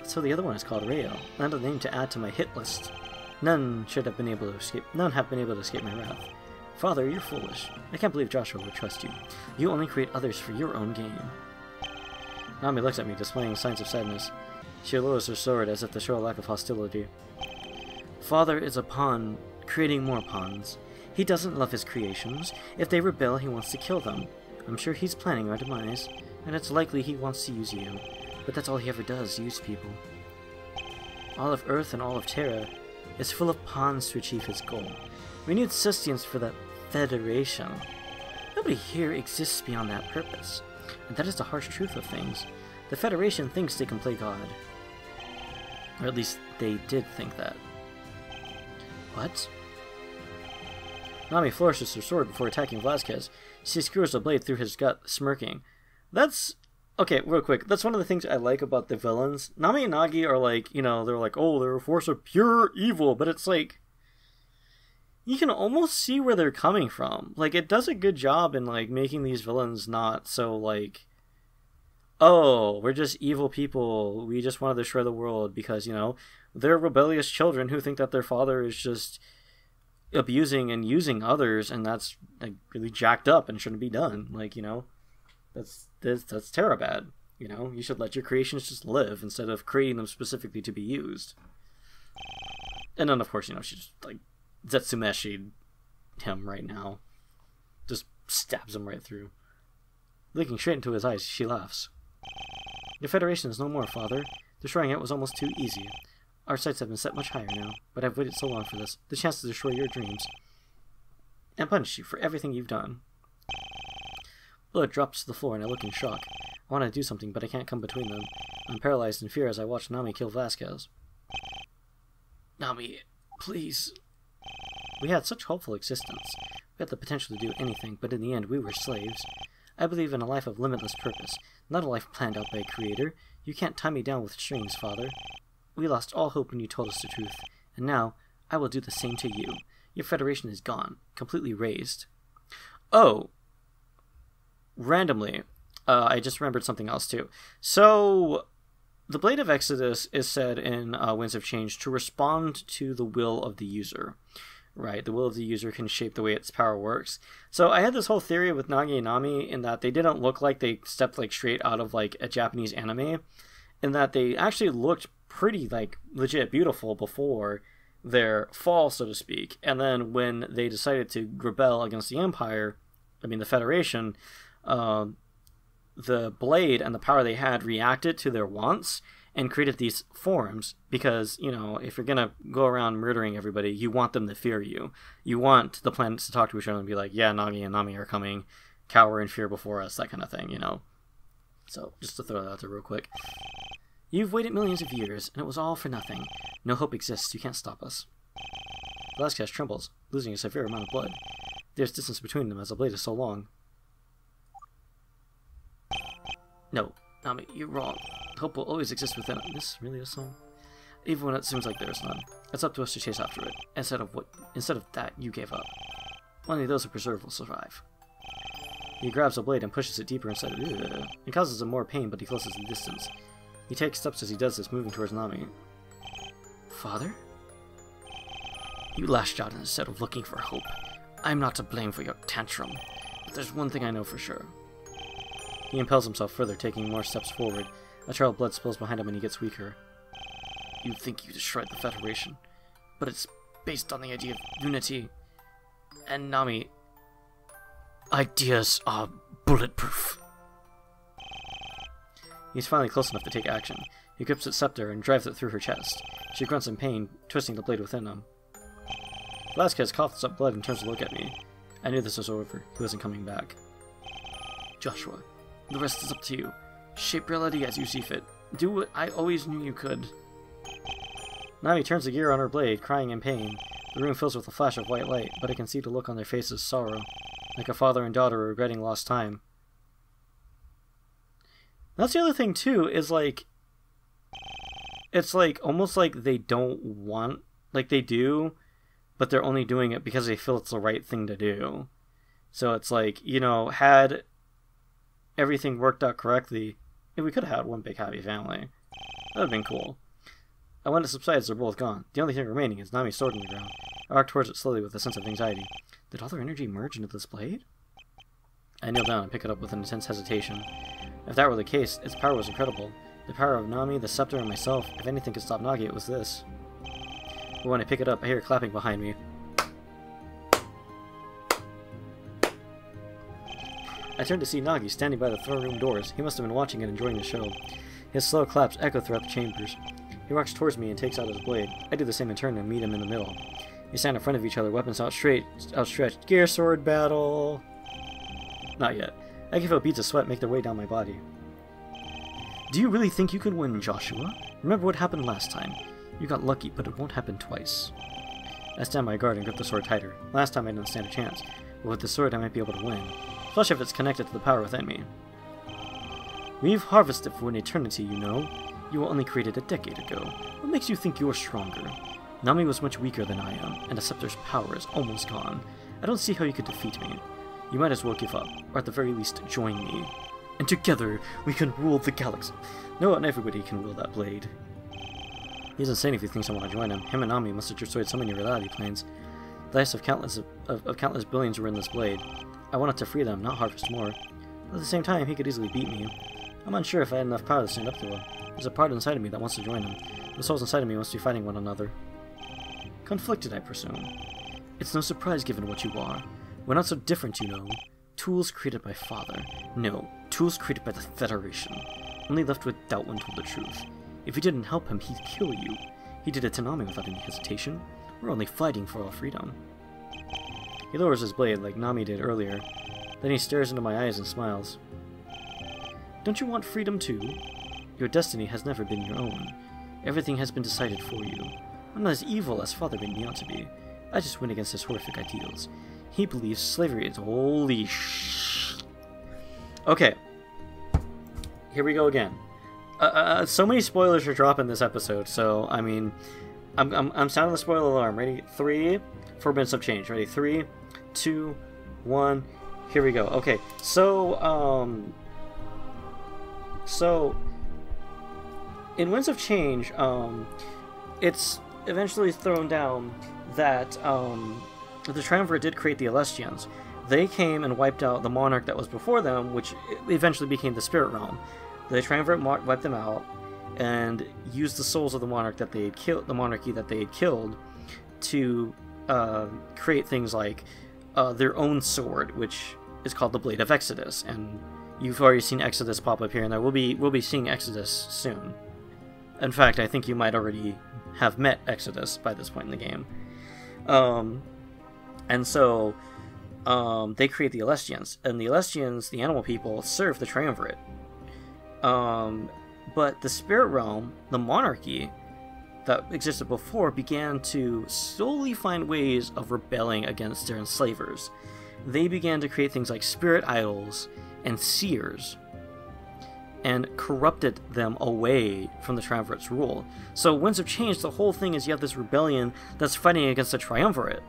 So the other one is called Rhea. Not a name to add to my hit list. None have been able to escape my wrath. Father, you're foolish. I can't believe Joshua would trust you. You only create others for your own gain. Nami looks at me, displaying signs of sadness. She lowers her sword as if to show a lack of hostility. Father is a pawn, creating more pawns. He doesn't love his creations. If they rebel, he wants to kill them. I'm sure he's planning our demise, and it's likely he wants to use you. But that's all he ever does, use people. All of Earth and all of Terra is full of pawns to achieve his goal. We need sustenance for the Federation. Nobody here exists beyond that purpose. And that is the harsh truth of things. The Federation thinks they can play God. Or at least they did think that. What? Nami flourishes her sword before attacking Velasquez. She skewers the blade through his gut, smirking. That's... Okay, real quick. That's one of the things I like about the villains. Nami and Nagi are like, you know, they're like, oh, they're a force of pure evil. But it's like... You can almost see where they're coming from. Like, it does a good job in, like, making these villains not so, like... Oh, we're just evil people. We just want to destroy the world because, you know, they're rebellious children who think that their father is just abusing and using others, and that's like really jacked up and shouldn't be done. Like, you know, that's terrible bad. You know, you should let your creations just live instead of creating them specifically to be used. And then, of course, you know, she just like Zetsumeshi him right now, just stabs him right through. Looking straight into his eyes, she laughs. The Federation is no more, Father. Destroying it was almost too easy. Our sights have been set much higher now, but I've waited so long for this. The chance to destroy your dreams. And punish you for everything you've done. Blood drops to the floor and I look in shock. I want to do something, but I can't come between them. I'm paralyzed in fear as I watch Nami kill Velasquez. Nami, please. We had such hopeful existence. We had the potential to do anything, but in the end we were slaves. I believe in a life of limitless purpose, not a life planned out by a creator. You can't tie me down with strings, Father. We lost all hope when you told us the truth, and now I will do the same to you. Your Federation is gone, completely razed. Oh, randomly, I just remembered something else too. So, the Blade of Exodus is said in Winds of Change to respond to the will of the user. Right, the will of the user can shape the way its power works. So I had this whole theory with Nagi and Nami in that they didn't look like they stepped like straight out of like a Japanese anime, in that they actually looked pretty like legit beautiful before their fall, so to speak. And then when they decided to rebel against the Empire, I mean the Federation, the blade and the power they had reacted to their wants and created these forms because, you know, if you're going to go around murdering everybody, you want them to fear you. You want the planets to talk to each other and be like, yeah, Nagi and Nami are coming, cower in fear before us, that kind of thing, you know. So, just to throw that out there real quick. You've waited millions of years, and it was all for nothing. No hope exists, you can't stop us. Velasquez trembles, losing a severe amount of blood. There's distance between them as the blade is so long. No, Nami, you're wrong. Hope will always exist within it. This really is so? Even when it seems like there's none. It's up to us to chase after it. Instead of that, you gave up. Only those who preserve will survive. He grabs a blade and pushes it deeper inside of it. It causes him more pain, but he closes the distance. He takes steps as he does this, moving towards Nami. Father? You lashed out instead of looking for hope. I'm not to blame for your tantrum. But there's one thing I know for sure. He impels himself further, taking more steps forward. A trail of blood spills behind him and he gets weaker. You think you destroyed the Federation, but it's based on the idea of unity. and Nami. Ideas are bulletproof. He's finally close enough to take action. He grips its scepter and drives it through her chest. She grunts in pain, twisting the blade within him. Velasquez coughs up blood and turns to look at me. I knew this was over. He wasn't coming back. Joshua, the rest is up to you. Shape reality as you see fit. Do what I always knew you could. Nami turns the gear on her blade, crying in pain. The room fills with a flash of white light, but I can see the look on their faces' sorrow, like a father and daughter regretting lost time. That's the other thing, too, is like... It's like, almost like they don't want... Like, they do, but they're only doing it because they feel it's the right thing to do. So it's like, you know, had everything worked out correctly, we could have had one big happy family. That would have been cool. And when it subsides, they're both gone. The only thing remaining is Nami's sword in the ground. I walk towards it slowly with a sense of anxiety. Did all their energy merge into this blade? I kneel down and pick it up with an intense hesitation. If that were the case, its power was incredible. The power of Nami, the scepter, and myself, if anything could stop Nagi, it was this. But when I pick it up, I hear clapping behind me. I turn to see Nagi standing by the throne room doors. He must have been watching and enjoying the show. His slow claps echo throughout the chambers. He walks towards me and takes out his blade. I do the same in turn and meet him in the middle. We stand in front of each other, weapons outstretched. Gear sword battle! Not yet. I can feel beads of sweat make their way down my body. Do you really think you can win, Joshua? Remember what happened last time. You got lucky, but it won't happen twice. I stand my guard and grip the sword tighter. Last time I didn't stand a chance, but with the sword I might be able to win. Especially if it's connected to the power within me. We've harvested for an eternity, you know. You were only created a decade ago. What makes you think you're stronger? Nami was much weaker than I am, and the scepter's power is almost gone. I don't see how you could defeat me. You might as well give up, or at the very least join me. And together, we can rule the galaxy. No, not everybody can wield that blade. He's insane if he thinks I want to join him. Him and Nami must have destroyed so many reality planes. The lives of countless billions were in this blade. I wanted to free them, not harvest more. But at the same time, he could easily beat me. I'm unsure if I had enough power to stand up to him. There's a part inside of me that wants to join him. The souls inside of me must be fighting one another. Conflicted, I presume. It's no surprise given what you are. We're not so different, you know. Tools created by Father. No, tools created by the Federation. Only left with doubt when told the truth. If you didn't help him, he'd kill you. He did it to Nami without any hesitation. We're only fighting for our freedom. He lowers his blade like Nami did earlier. Then he stares into my eyes and smiles. Don't you want freedom too? Your destiny has never been your own. Everything has been decided for you. I'm not as evil as Father made me out to be. I just went against his horrific ideals. He believes slavery is holy sh. Okay. Here we go again. So many spoilers are dropping this episode, so I mean, I'm sounding the spoiler alarm. Ready? 4 minutes of change. Ready? 3, 2, 1. Here we go. Okay. So in Winds of Change, it's eventually thrown down that the Triumvirate did create the Alestians. They came and wiped out the monarch that was before them, which eventually became the Spirit Realm. The Triumvirate wiped them out and used the souls of the monarch that they had killed, the monarchy that they had killed, to create things like their own sword, which is called the Blade of Exodus. And you've already seen Exodus pop up here, and we'll be seeing Exodus soon. In fact, I think you might already have met Exodus by this point in the game. And so they create the Alestians, and the Alestians, the animal people, serve the Triumvirate. But the Spirit Realm, the monarchy that existed before, began to slowly find ways of rebelling against their enslavers. They began to create things like spirit idols and seers, and corrupted them away from the Triumvirate's rule. So Winds of Change, the whole thing is you have this rebellion that's fighting against the Triumvirate.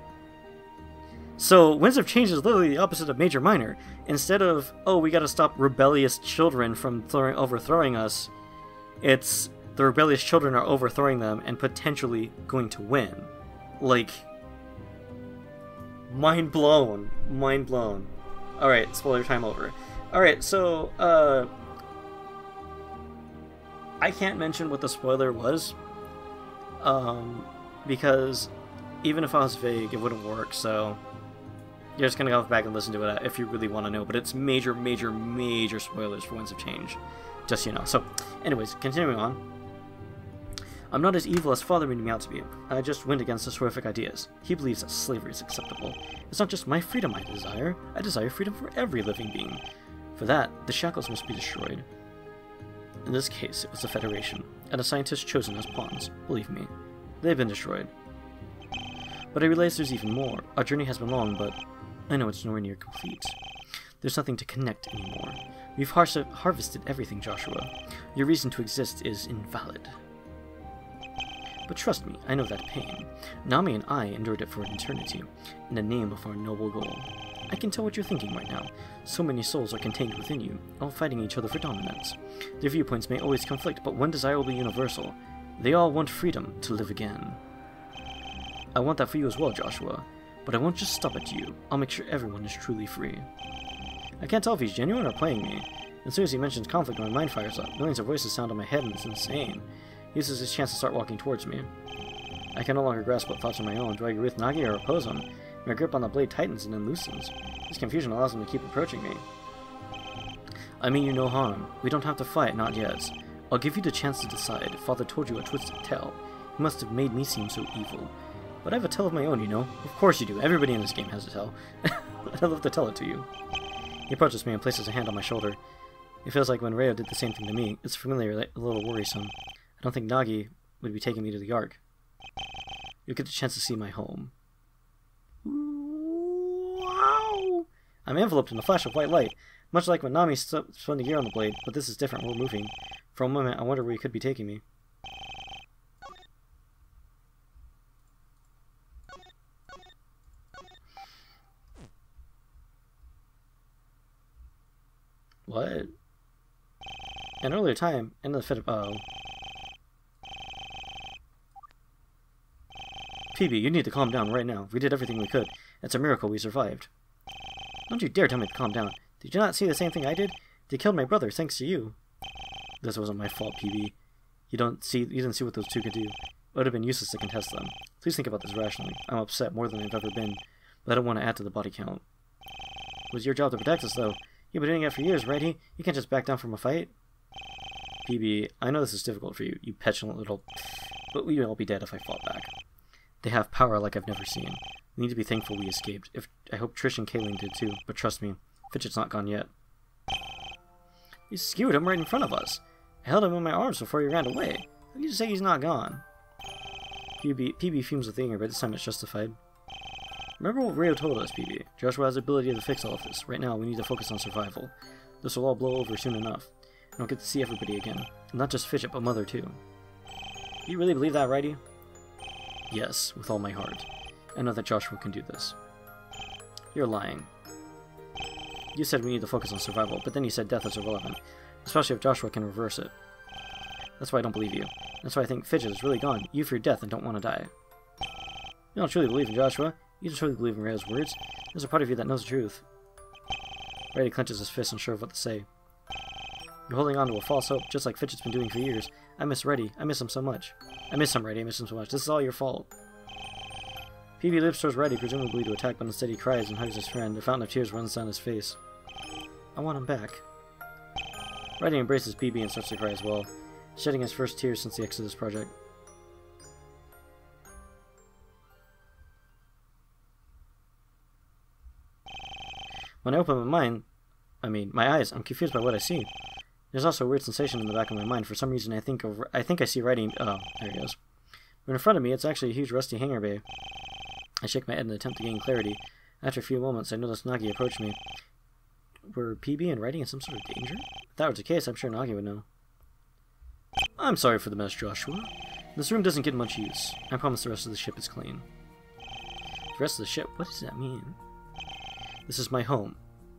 So Winds of Change is literally the opposite of Major Minor. Instead of, oh, we gotta stop rebellious children from overthrowing us, it's the rebellious children are overthrowing them and potentially going to win. Like, mind blown. Mind blown. Alright, spoiler time over. Alright, so, I can't mention what the spoiler was, because even if I was vague, it wouldn't work, so You're just gonna go back and listen to it if you really want to know, but it's major, major, major spoilers for Winds of Change. Just so you know. So, anyways, continuing on. I'm not as evil as Father made me out to be. I just went against his horrific ideas. He believes that slavery is acceptable. It's not just my freedom I desire freedom for every living being. For that, the shackles must be destroyed. In this case, it was the Federation, and the scientists chosen as pawns. Believe me, they've been destroyed. But I realize there's even more. Our journey has been long, but I know it's nowhere near complete. There's nothing to connect anymore. We've harvested everything, Joshua. Your reason to exist is invalid. But trust me, I know that pain. Nami and I endured it for an eternity, in the name of our noble goal. I can tell what you're thinking right now. So many souls are contained within you, all fighting each other for dominance. Their viewpoints may always conflict, but one desire will be universal. They all want freedom to live again. I want that for you as well, Joshua. But I won't just stop at you. I'll make sure everyone is truly free. I can't tell if he's genuine or playing me. As soon as he mentions conflict, my mind fires up. Millions of voices sound in my head and it's insane. He uses his chance to start walking towards me. I can no longer grasp what thoughts are my own. Do I agree with Nagi or oppose him? My grip on the blade tightens and then loosens. This confusion allows him to keep approaching me. I mean you no harm. We don't have to fight, not yet. I'll give you the chance to decide. Father told you a twisted tale. He must have made me seem so evil. But I have a tale of my own, you know. Of course you do. Everybody in this game has a tale. I'd love to tell it to you. He approaches me and places a hand on my shoulder. It feels like when Reo did the same thing to me. It's familiar, a little worrisome. I don't think Nagi would be taking me to the Ark. You'll get the chance to see my home. Wow! I'm enveloped in a flash of white light, much like when Nami spun the gear on the blade, but this is different. We're moving. For a moment, I wonder where he could be taking me. What? An earlier time, in the fit of... Uh-oh. PB, you need to calm down right now. We did everything we could. It's a miracle we survived. Don't you dare tell me to calm down. Did you not see the same thing I did? They killed my brother thanks to you. This wasn't my fault, PB. You didn't see what those two could do. It would have been useless to contest them. Please think about this rationally. I'm upset more than I've ever been, but I don't want to add to the body count. It was your job to protect us, though. You've been doing it for years, right? You can't just back down from a fight. PB, I know this is difficult for you, you petulant little... But we'd all be dead if I fought back. They have power like I've never seen. We need to be thankful we escaped. I hope Trish and Kayleen did too, but trust me, Fidget's not gone yet. You skewered him right in front of us. I held him in my arms before he ran away. How can you say he's not gone? PB fumes with anger, but this time it's justified. Remember what Reo told us, PB. Joshua has the ability to fix all of this. Right now, we need to focus on survival. This will all blow over soon enough. I don't get to see everybody again. Not just Fidget, but Mother too. You really believe that, righty? Yes, with all my heart. I know that Joshua can do this. You're lying. You said we need to focus on survival, but then you said death is irrelevant, especially if Joshua can reverse it. That's why I don't believe you. That's why I think Fidget is really gone. You fear death and don't want to die. You don't truly believe in Joshua. You just truly believe in Reo's words. There's a part of you that knows the truth. Reddy clenches his fist, unsure of what to say. You're holding on to a false hope, just like Fidget's been doing for years. I miss Reddy. I miss him so much. I miss him, Reddy. I miss him so much. This is all your fault. PB leaps towards Reddy, presumably to attack, but instead he cries and hugs his friend. A fountain of tears runs down his face. I want him back. Reddy embraces PB and starts to cry as well, shedding his first tears since the Exodus project. When I open my eyes, I'm confused by what I see. There's also a weird sensation in the back of my mind. For some reason, I think I see writing. Oh, there he goes. But in front of me, it's actually a huge rusty hangar bay. I shake my head in an attempt to gain clarity. After a few moments, I notice Nagi approach me. Were PB and Writing in some sort of danger? If that was the case, I'm sure Nagi would know. I'm sorry for the mess, Joshua. This room doesn't get much use. I promise the rest of the ship is clean. The rest of the ship? What does that mean? This is my home,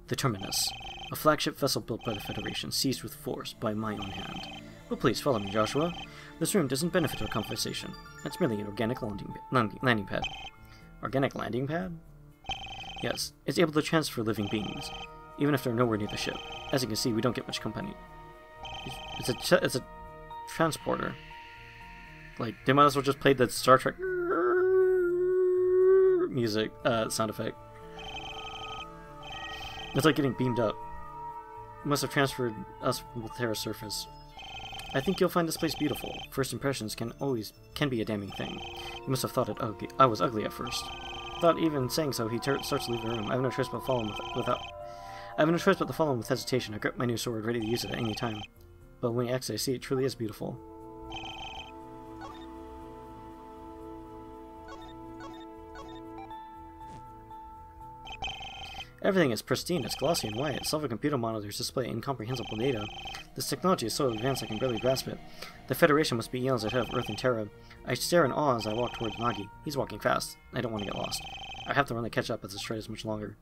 the Terminus. A flagship vessel built by the Federation, seized with force by my own hand. But please, follow me, Joshua. This room doesn't benefit our conversation. It's merely an organic landing pad. Organic landing pad? Yes, it's able to transfer living beings, even if they're nowhere near the ship. As you can see, we don't get much company. It's a transporter. Like, they might as well just play the Star Trek music sound effect. It's like getting beamed up. Must have transferred us from the Terra's surface. I think you'll find this place beautiful. First impressions can be a damning thing. You must have thought I was ugly at first. Without even saying so, he starts to leave the room. I have no choice but to follow him with hesitation. I grip my new sword, ready to use it at any time. But when we exit, I see it truly is beautiful. Everything is pristine, it's glossy and white. Several computer monitors display incomprehensible data. This technology is so advanced I can barely grasp it. The Federation must be eons ahead of Earth and Terra. I stare in awe as I walk towards Nagi. He's walking fast. I don't want to get lost. I have to run to catch up as this trade is much longer.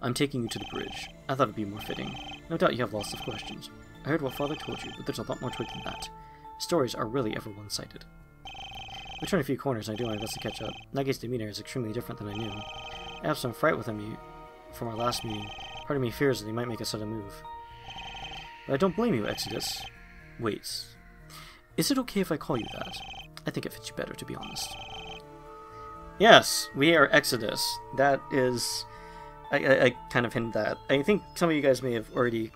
I'm taking you to the bridge. I thought it'd be more fitting. No doubt you have lots of questions. I heard what Father told you, but there's a lot more to it than that. Stories are really ever one-sided. We turn a few corners and I do my best to catch up. Nagi's demeanor is extremely different than I knew. I have some fright with him from our last meeting. Part of me fears that he might make a sudden move. But I don't blame you, Exodus. Wait. Is it okay if I call you that? I think it fits you better, to be honest. Yes, we are Exodus. That is... I kind of hinted that. I think some of you guys may have already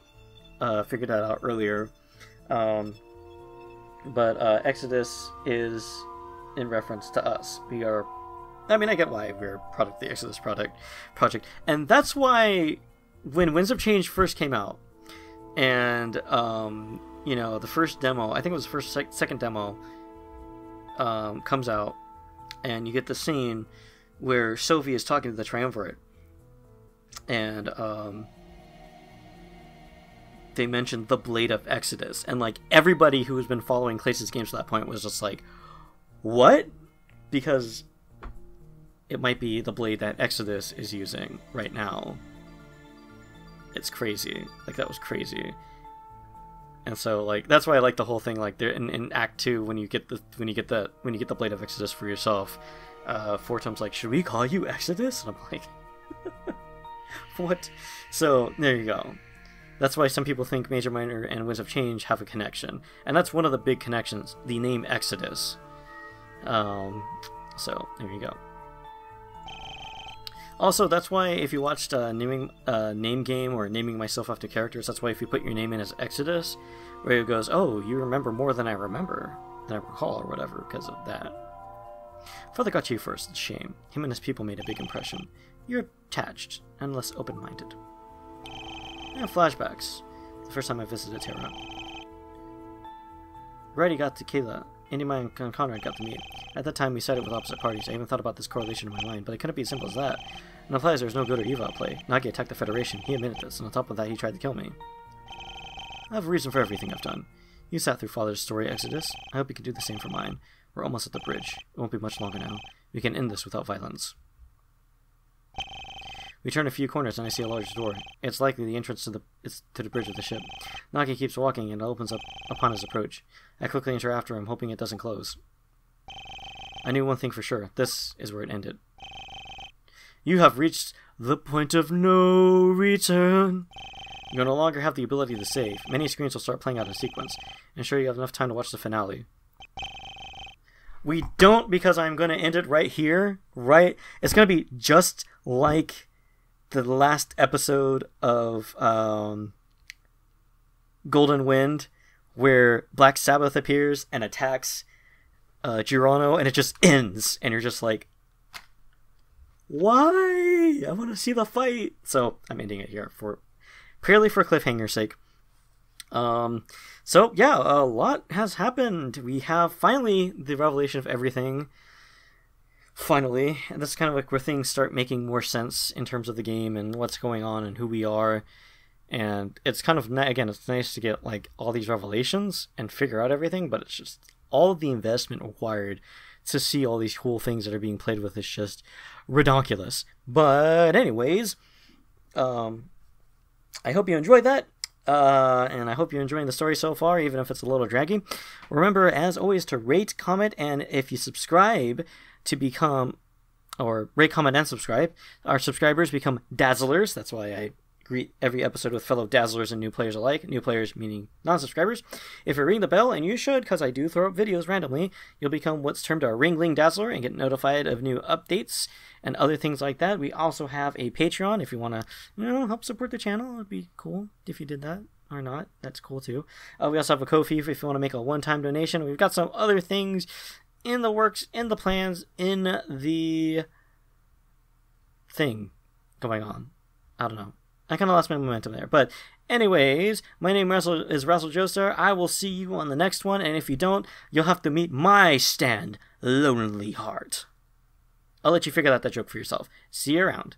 figured that out earlier. But Exodus is in reference to us. We are... I mean, I get why we're part of the Exodus project. And that's why when Winds of Change first came out, and, you know, the first demo, I think it was the second demo, comes out, and you get the scene where Sophie is talking to the Triumvirate, and, they mentioned the Blade of Exodus, and, like, everybody who has been following Clace's games to that point was just like, what? Because it might be the blade that Exodus is using right now. It's crazy. Like, that was crazy. And so, like, that's why I like the whole thing. Like, there in Act 2, when you get the blade of Exodus for yourself, Fortum's like, should we call you Exodus? And I'm like, what? So there you go. That's why some people think Major Minor and Winds of Change have a connection, and that's one of the big connections. The name Exodus. So there you go. Also, that's why if you watched Name Game or Naming Myself After Characters, that's why if you put your name in as Exodus, where it goes, oh, you remember more than I recall, or whatever, because of that. Father got you first, it's a shame. Him and his people made a big impression. You're attached, and less open-minded. I have flashbacks. The first time I visited Terra. Brady got to Kayla. Andy and Conrad got to meet. At that time, we sided with opposite parties. I even thought about this correlation in my mind, but it couldn't be as simple as that. And implies there's no good or evil at play. Nagi attacked the Federation. He admitted this, and on top of that, he tried to kill me. I have a reason for everything I've done. You sat through Father's story, Exodus. I hope you can do the same for mine. We're almost at the bridge. It won't be much longer now. We can end this without violence. We turn a few corners and I see a large door. It's likely the entrance to the bridge of the ship. Nagi keeps walking and it opens up upon his approach. I quickly enter after him, hoping it doesn't close. I knew one thing for sure. This is where it ended. You have reached the point of no return. You'll no longer have the ability to save. Many screens will start playing out in sequence. Ensure you have enough time to watch the finale. We don't, because I'm going to end it right here. Right? It's going to be just like the last episode of Golden Wind, where Black Sabbath appears and attacks Girano, and it just ends, and you're just like, why? I want to see the fight. So I'm ending it here purely for cliffhanger's sake. So yeah, a lot has happened. We have finally the revelation of everything. Finally, and this is kind of like where things start making more sense in terms of the game and what's going on and who we are. And it's kind of, again, it's nice to get like all these revelations and figure out everything, but it's just all of the investment required to see all these cool things that are being played with is just ridiculous. But anyways, I hope you enjoyed that. And I hope you're enjoying the story so far, even if it's a little draggy. Remember, as always, to rate, comment, and if you subscribe to become, or rate, comment, and subscribe, our subscribers become Dazzlers. That's why I greet every episode with fellow Dazzlers and new players alike. New players meaning non-subscribers. If you ring the bell, and you should, because I do throw up videos randomly, you'll become what's termed a Ringling Dazzler and get notified of new updates and other things like that. We also have a Patreon if you want to, help support the channel. It'd be cool if you did that. Or not. That's cool too. We also have a Ko-fi if you want to make a one-time donation. We've got some other things in the works, in the plans, in the thing going on. I don't know. I kind of lost my momentum there. But anyways, my name is Russell Joestar. I will see you on the next one. And if you don't, you'll have to meet my stand, Lonely Heart. I'll let you figure out that joke for yourself. See you around.